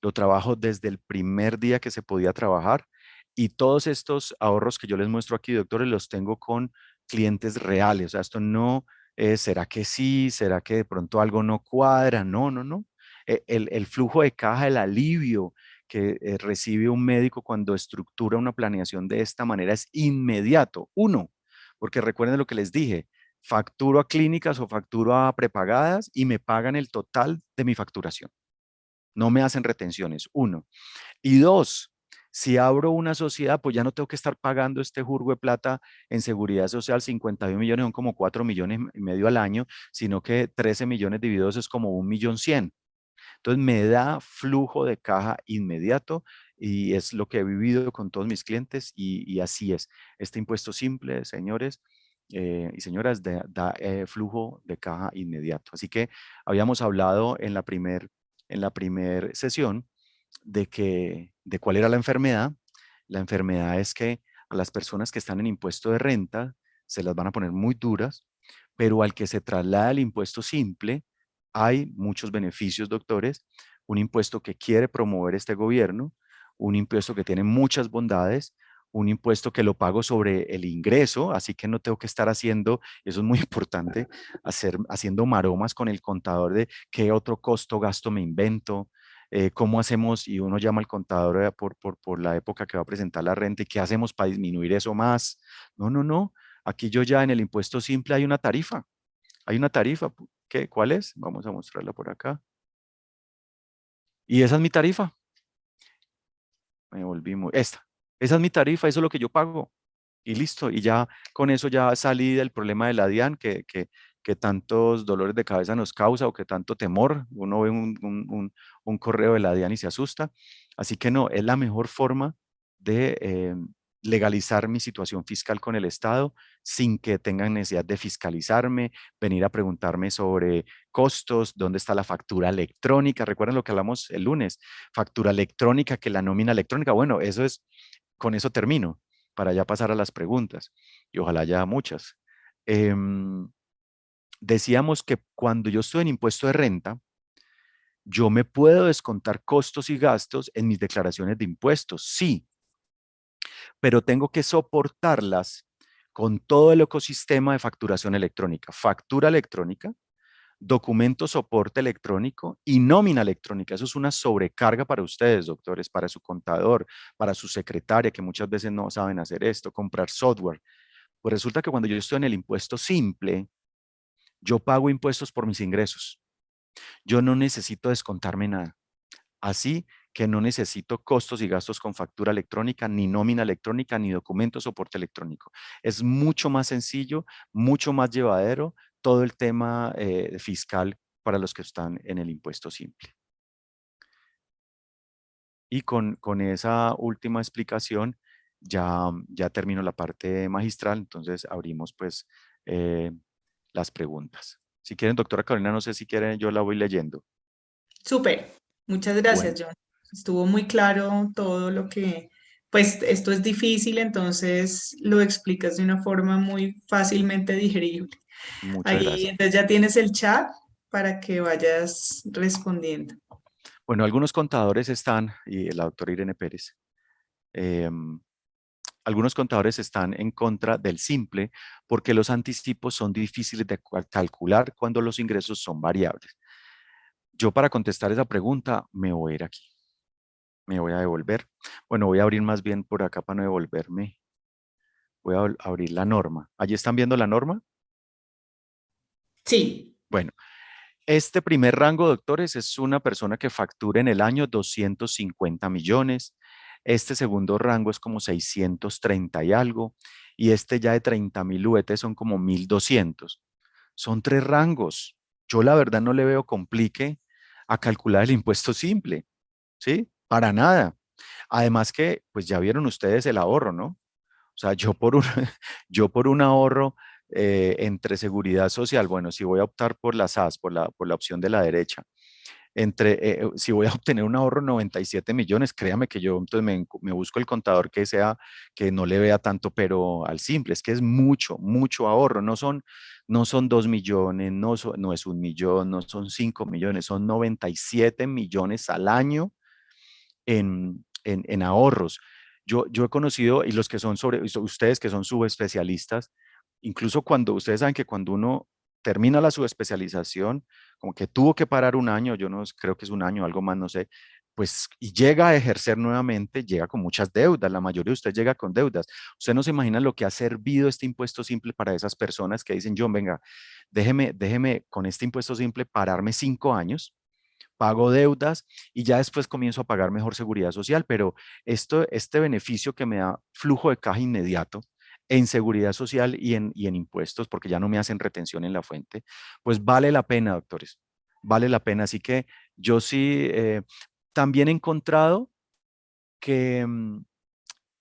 Speaker 2: lo trabajo desde el primer día que se podía trabajar y todos estos ahorros que yo les muestro aquí, doctores, los tengo con clientes reales. O sea, esto no es, ¿será que sí? ¿Será que de pronto algo no cuadra? No, no, no. El flujo de caja, el alivio que recibe un médico cuando estructura una planeación de esta manera es inmediato. Uno, porque recuerden lo que les dije, facturo a clínicas o facturo a prepagadas y me pagan el total de mi facturación. No me hacen retenciones, uno. Y dos, si abro una sociedad, pues ya no tengo que estar pagando este jurgo de plata en seguridad social, 51 millones son como 4 millones y medio al año, sino que 13 millones divididos es como 1.100.000. Entonces me da flujo de caja inmediato y es lo que he vivido con todos mis clientes y así es. Este impuesto simple, señores y señoras, da flujo de caja inmediato. Así que habíamos hablado en la primer sesión de cuál era la enfermedad. La enfermedad es que a las personas que están en impuesto de renta se las van a poner muy duras, pero al que se traslada el impuesto simple, hay muchos beneficios, doctores. Un impuesto que quiere promover este gobierno, un impuesto que tiene muchas bondades, un impuesto que lo pago sobre el ingreso, así que no tengo que estar haciendo, eso es muy importante, haciendo maromas con el contador de qué otro costo gasto me invento, cómo hacemos, y uno llama al contador por la época que va a presentar la renta, y qué hacemos para disminuir eso más. No, no, no. Aquí yo ya en el impuesto simple hay una tarifa. Hay una tarifa. ¿Qué? ¿Cuál es? Vamos a mostrarla por acá. Y esa es mi tarifa. Me volvimos. Esta. Esa es mi tarifa, eso es lo que yo pago. Y listo. Y ya con eso ya salí del problema de la DIAN que tantos dolores de cabeza nos causa o que tanto temor. Uno ve un correo de la DIAN y se asusta. Así que no, es la mejor forma de legalizar mi situación fiscal con el Estado sin que tengan necesidad de fiscalizarme, venir a preguntarme sobre costos, dónde está la factura electrónica. Recuerden lo que hablamos el lunes, factura electrónica, que la nómina electrónica. Bueno, eso es con eso termino, para ya pasar a las preguntas, y ojalá haya muchas. Decíamos que cuando yo estoy en impuesto de renta, yo me puedo descontar costos y gastos en mis declaraciones de impuestos, sí, pero tengo que soportarlas con todo el ecosistema de facturación electrónica. Factura electrónica, documento soporte electrónico y nómina electrónica. Eso es una sobrecarga para ustedes, doctores, para su contador, para su secretaria, que muchas veces no saben hacer esto, comprar software. Pues resulta que cuando yo estoy en el impuesto simple, yo pago impuestos por mis ingresos. Yo no necesito descontarme nada. Así que no necesito costos y gastos con factura electrónica, ni nómina electrónica, ni documento soporte electrónico. Es mucho más sencillo, mucho más llevadero todo el tema fiscal para los que están en el impuesto simple. Y con esa última explicación ya termino la parte magistral, entonces abrimos pues eh, las preguntas. Si quieren, doctora Carolina, no sé si quieren, yo la voy leyendo.
Speaker 1: Súper, muchas gracias,
Speaker 2: Bueno,
Speaker 1: John. Estuvo muy claro todo lo que, pues esto es difícil, entonces lo explicas de una forma muy fácilmente digerible.
Speaker 2: muchas
Speaker 1: Ahí,
Speaker 2: gracias.
Speaker 1: entonces ya tienes el chat para que vayas respondiendo.
Speaker 2: Bueno, algunos contadores están, y la doctora Irene Pérez, em, algunos contadores están en contra del simple porque los anticipos son difíciles de calcular cuando los ingresos son variables. Yo para contestar esa pregunta me voy a ir aquí, me voy a devolver. Bueno, voy a abrir más bien por acá para no devolverme. Voy a abrir la norma. ¿Allí están viendo la norma?
Speaker 1: Sí,
Speaker 2: Bueno, este primer rango, doctores, es una persona que factura en el año 250 millones. Este segundo rango es como 630 y algo. Y este ya de 30.000 VT son como 1.200. Son tres rangos. Yo la verdad no le veo complique a calcular el impuesto simple, ¿sí? Para nada. Además que, pues ya vieron ustedes el ahorro, ¿no? O sea, yo por un ahorro entre seguridad social, bueno, si voy a optar por la SAS, por la opción de la derecha, si voy a obtener un ahorro de 97 millones, créame que yo entonces me busco el contador que sea, que no le vea tanto, pero al simple, es que es mucho, mucho ahorro, no son 2 millones, no es 1 millón, no son 5 millones, son 97 millones al año en ahorros. Yo he conocido, y los que son ustedes que son subespecialistas, incluso cuando ustedes saben que cuando uno termina la subespecialización, como que tuvo que parar un año, yo no creo que es un año, algo más, no sé, pues y llega a ejercer nuevamente, llega con muchas deudas, la mayoría de ustedes llega con deudas. Usted no se imagina lo que ha servido este impuesto simple para esas personas que dicen, John, venga, déjeme con este impuesto simple pararme 5 años, pago deudas y ya después comienzo a pagar mejor seguridad social, pero este beneficio que me da flujo de caja inmediato en seguridad social y en impuestos, porque ya no me hacen retención en la fuente, pues vale la pena, doctores, vale la pena. Así que yo sí también he encontrado que,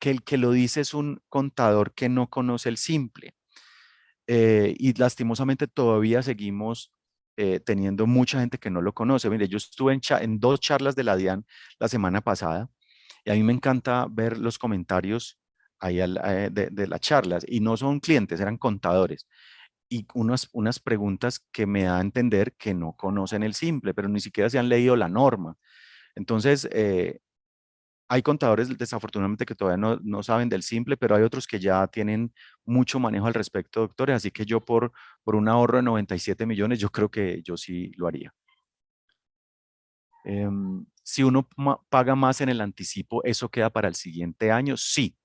Speaker 2: que el que lo dice es un contador que no conoce el simple. Y lastimosamente todavía seguimos teniendo mucha gente que no lo conoce. Mire, yo estuve en 2 charlas de la DIAN la semana pasada y a mí me encanta ver los comentarios ahí de las charlas y no son clientes, eran contadores y unas preguntas que me da a entender que no conocen el simple, pero ni siquiera se han leído la norma. Entonces, hay contadores desafortunadamente que todavía no saben del simple, pero hay otros que ya tienen mucho manejo al respecto, doctores. Así que yo por un ahorro de 97 millones, yo creo que yo sí lo haría. Si uno paga más en el anticipo, ¿eso queda para el siguiente año? Sí.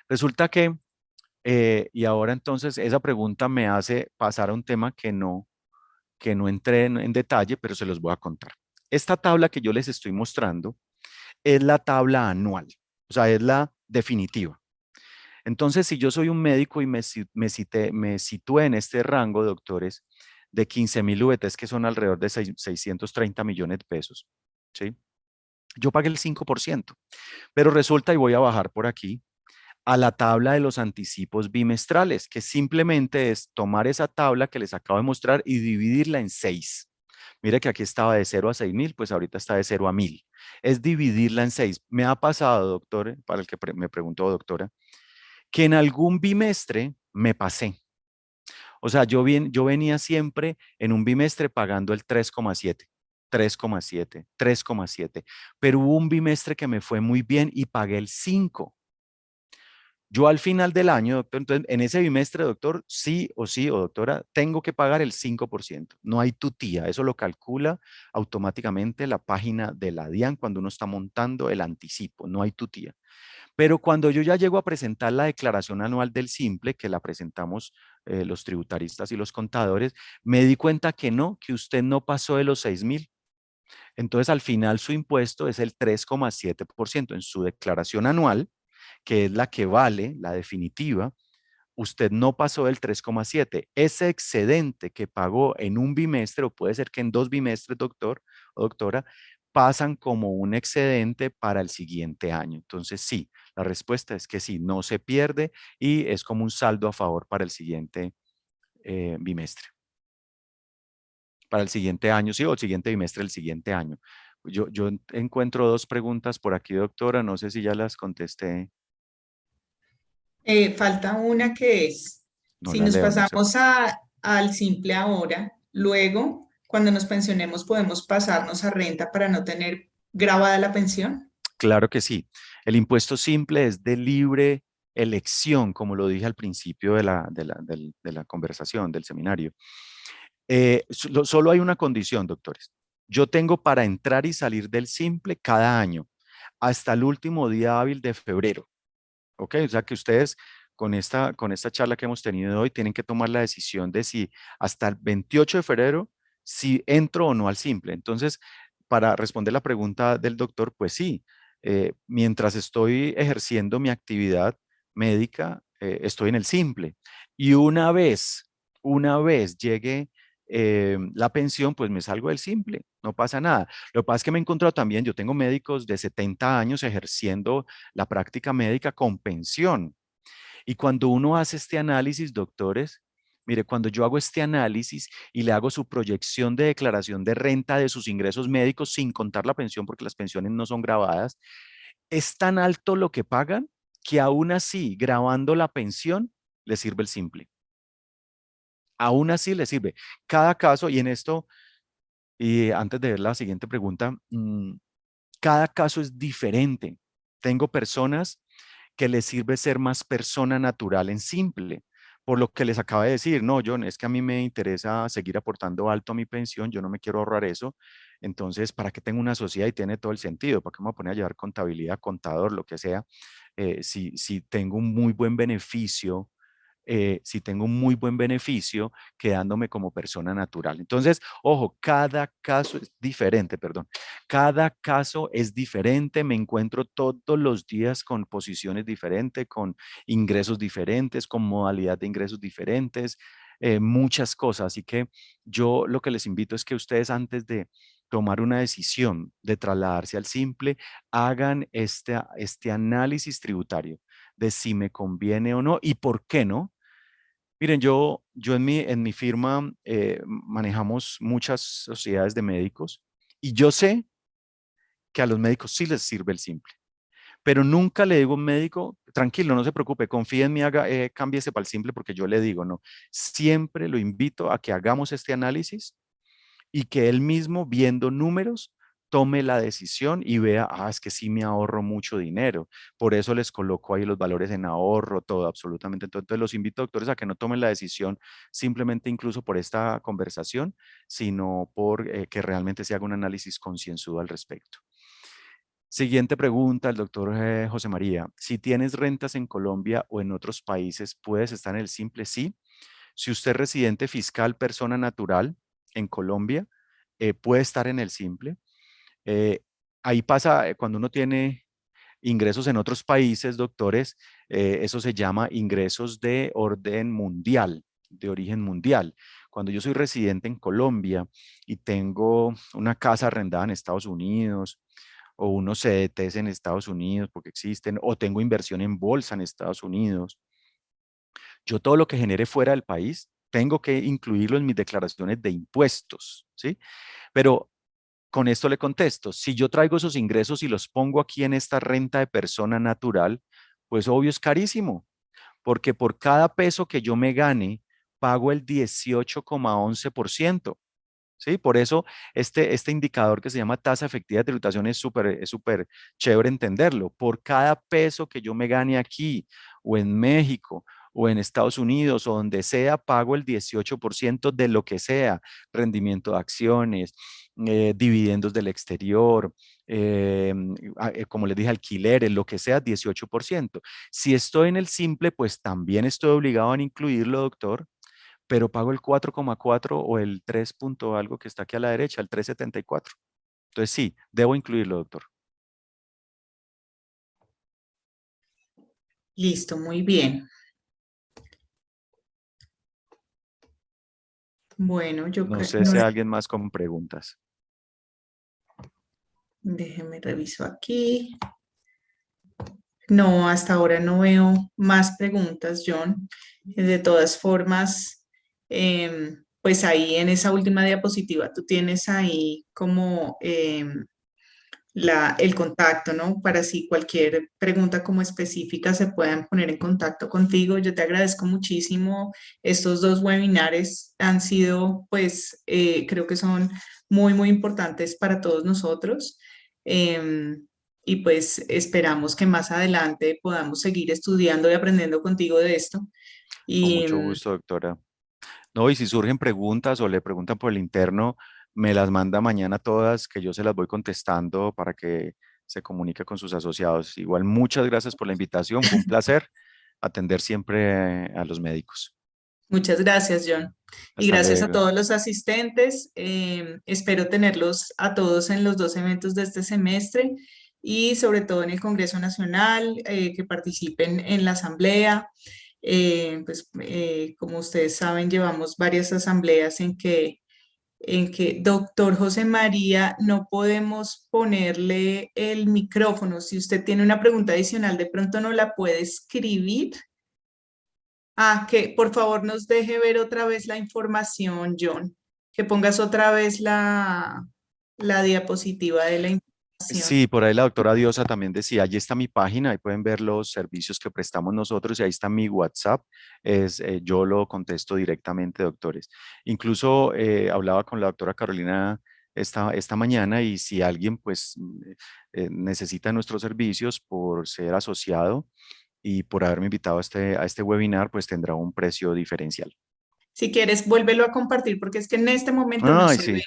Speaker 2: Resulta que, y ahora entonces esa pregunta me hace pasar a un tema que no entré en detalle, pero se los voy a contar. Esta tabla que yo les estoy mostrando es la tabla anual, o sea, es la definitiva. Entonces, si yo soy un médico y me situé en este rango, doctores, de 15.000 VTs, que son alrededor de 630 millones de pesos, ¿sí? Yo pagué el 5%, pero resulta, y voy a bajar por aquí, a la tabla de los anticipos bimestrales, que simplemente es tomar esa tabla que les acabo de mostrar y dividirla en 6. Mire que aquí estaba de 0 a 6.000, pues ahorita está de 0 a 1.000. Es dividirla en 6. Me ha pasado, doctor, para el que me preguntó, doctora, que en algún bimestre me pasé. O sea, yo venía siempre en un bimestre pagando el 3,7, 3,7, 3,7, pero hubo un bimestre que me fue muy bien y pagué el 5. Yo al final del año, doctor, entonces en ese bimestre, doctor, sí o sí, o doctora, tengo que pagar el 5%. No hay tutía, eso lo calcula automáticamente la página de la DIAN cuando uno está montando el anticipo, no hay tutía. Pero cuando yo ya llego a presentar la declaración anual del simple, que la presentamos los tributaristas y los contadores, me di cuenta que no, que usted no pasó de los 6.000. Entonces, al final su impuesto es el 3,7% en su declaración anual, que es la que vale, la definitiva. Usted no pasó del 3,7. Ese excedente que pagó en un bimestre, o puede ser que en 2 bimestres, doctor o doctora, pasan como un excedente para el siguiente año. Entonces, sí, la respuesta es que sí, no se pierde y es como un saldo a favor para el siguiente bimestre. Para el siguiente año, sí, o el siguiente bimestre del siguiente año. Yo encuentro 2 preguntas por aquí, doctora. No sé si ya las contesté.
Speaker 1: Falta una que es,
Speaker 2: No
Speaker 1: si
Speaker 2: la
Speaker 1: nos
Speaker 2: leo, no sé por
Speaker 1: pasamos
Speaker 2: qué.
Speaker 1: al simple ahora, luego, cuando nos pensionemos, podemos pasarnos a renta para no tener grabada la pensión.
Speaker 2: Claro que sí. El impuesto simple es de libre elección, como lo dije al principio de la conversación, del seminario. Solo hay una condición, doctores. Yo tengo para entrar y salir del simple cada año, hasta el último día hábil de febrero. ¿Ok? O sea que ustedes con esta charla que hemos tenido hoy tienen que tomar la decisión de si hasta el 28 de febrero, si entro o no al simple. Entonces, para responder la pregunta del doctor, pues sí, mientras estoy ejerciendo mi actividad médica, estoy en el simple. Y una vez llegue la pensión, pues me salgo del simple, no pasa nada. Lo que pasa es que me he encontrado también, yo tengo médicos de 70 años ejerciendo la práctica médica con pensión. Y cuando uno hace este análisis, doctores, mire, cuando yo hago este análisis y le hago su proyección de declaración de renta de sus ingresos médicos sin contar la pensión, porque las pensiones no son grabadas, es tan alto lo que pagan que aún así, grabando la pensión, le sirve el simple. Aún así le sirve. Cada caso, y en esto, y antes de ver la siguiente pregunta, cada caso es diferente. Tengo personas que les sirve ser más persona natural en simple, por lo que les acaba de decir, no, John, es que a mí me interesa seguir aportando alto a mi pensión, yo no me quiero ahorrar eso, entonces, ¿para qué tengo una sociedad? Y tiene todo el sentido, ¿para qué me voy a poner a llevar contabilidad, contador, lo que sea? Si tengo un muy buen beneficio, si tengo un muy buen beneficio quedándome como persona natural. Entonces, ojo, cada caso es diferente, perdón. Cada caso es diferente. Me encuentro todos los días con posiciones diferentes, con ingresos diferentes, con modalidad de ingresos diferentes, muchas cosas. Así que yo lo que les invito es que ustedes antes de tomar una decisión de trasladarse al simple, hagan este análisis tributario de si me conviene o no y por qué no. Miren, yo en mi firma manejamos muchas sociedades de médicos y yo sé que a los médicos sí les sirve el simple, pero nunca le digo a un médico, tranquilo, no se preocupe, confíe en mí, cámbiese para el simple porque yo le digo, no, siempre lo invito a que hagamos este análisis y que él mismo, viendo números, tome la decisión y vea, es que sí me ahorro mucho dinero. Por eso les coloco ahí los valores en ahorro, todo, absolutamente. Entonces, los invito, doctores, a que no tomen la decisión simplemente incluso por esta conversación, sino por que realmente se haga un análisis concienzudo al respecto. Siguiente pregunta, el doctor José María. Si tienes rentas en Colombia o en otros países, ¿puedes estar en el simple? Sí. Si usted es residente fiscal, persona natural en Colombia, puede estar en el simple. Eh, Ahí pasa, cuando uno tiene ingresos en otros países, doctores, eso se llama ingresos de orden mundial, de origen mundial. Cuando yo soy residente en Colombia y tengo una casa arrendada en Estados Unidos o unos CDTs en Estados Unidos, porque existen, o tengo inversión en bolsa en Estados Unidos, yo todo lo que genere fuera del país tengo que incluirlo en mis declaraciones de impuestos, ¿sí? Pero con esto le contesto, si yo traigo esos ingresos y los pongo aquí en esta renta de persona natural, pues obvio es carísimo, porque por cada peso que yo me gane, pago el 18,11%. ¿Sí? Por eso este indicador que se llama tasa efectiva de tributación es súper chévere entenderlo. Por cada peso que yo me gane aquí o en México o en Estados Unidos o donde sea, pago el 18% de lo que sea, rendimiento de acciones, dividendos del exterior, como les dije, alquileres, lo que sea, 18%. Si estoy en el simple, pues también estoy obligado a incluirlo, doctor, pero pago el 4,4 o el 3 punto algo que está aquí a la derecha, el 3,74. Entonces sí, debo incluirlo, doctor.
Speaker 1: Listo, muy bien. Bueno, yo
Speaker 2: No
Speaker 1: creo,
Speaker 2: sé si hay alguien más con preguntas.
Speaker 1: déjeme reviso aquí. No, hasta ahora no veo más preguntas, John. De todas formas, pues ahí en esa última diapositiva tú tienes ahí como el contacto, ¿no? Para si cualquier pregunta como específica se puedan poner en contacto contigo. Yo te agradezco muchísimo. Estos dos webinares han sido, pues, creo que son muy, muy importantes para todos nosotros. Y pues esperamos que más adelante podamos seguir estudiando y aprendiendo contigo de esto.
Speaker 2: Con
Speaker 1: Y
Speaker 2: mucho gusto, doctora. No, y si surgen preguntas o le preguntan por el interno, me las manda mañana todas, que yo se las voy contestando para que se comunique con sus asociados. Igual, muchas gracias por la invitación. Fue un placer atender siempre a los médicos.
Speaker 1: muchas gracias, John. Y
Speaker 2: Hasta
Speaker 1: gracias a
Speaker 2: luego.
Speaker 1: todos los asistentes. Espero tenerlos a todos en los dos eventos de este semestre y sobre todo en el Congreso Nacional, que participen en la asamblea. Como ustedes saben, llevamos varias asambleas en que doctor José María no podemos ponerle el micrófono. Si usted tiene una pregunta adicional, de pronto no la puede escribir. Que por favor nos deje ver otra vez la información, John. Que pongas otra vez la diapositiva de la información.
Speaker 2: Sí, por ahí la doctora Diosa también decía, allí está mi página, ahí pueden ver los servicios que prestamos nosotros y ahí está mi WhatsApp, yo lo contesto directamente, doctores. Incluso hablaba con la doctora Carolina esta mañana y si alguien pues necesita nuestros servicios por ser asociado y por haberme invitado a este webinar, pues tendrá un precio diferencial.
Speaker 1: Si quieres, vuélvelo a compartir porque es que en este momento no
Speaker 2: Ay,
Speaker 1: se ve,
Speaker 2: sí,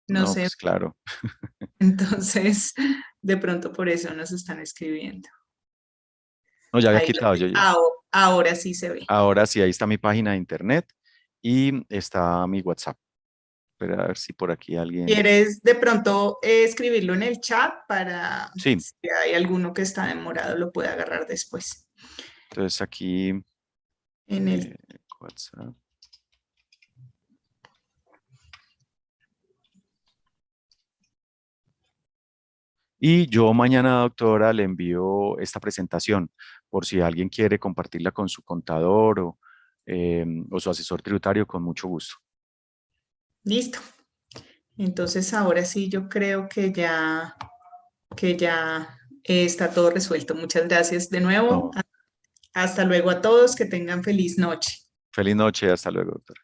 Speaker 1: no
Speaker 2: no,
Speaker 1: se ve.
Speaker 2: pues claro.
Speaker 1: Entonces, de pronto por eso nos están escribiendo.
Speaker 2: No, ya había
Speaker 1: Ahí
Speaker 2: quitado yo.
Speaker 1: ahora sí se ve.
Speaker 2: Ahora sí, ahí está mi página de internet y está mi WhatsApp. Pero a ver si por aquí alguien.
Speaker 1: ¿Quieres de pronto escribirlo en el chat para
Speaker 2: Sí,
Speaker 1: si hay alguno que está demorado lo pueda agarrar después?
Speaker 2: entonces aquí
Speaker 1: En el,
Speaker 2: eh, WhatsApp. Y yo mañana, doctora, le envío esta presentación por si alguien quiere compartirla con su contador o su asesor tributario, con mucho gusto.
Speaker 1: listo. Entonces ahora sí yo creo que ya está todo resuelto. Muchas gracias de nuevo.
Speaker 2: No,
Speaker 1: Hasta luego a todos. Que tengan feliz noche.
Speaker 2: feliz noche, hasta luego, doctora.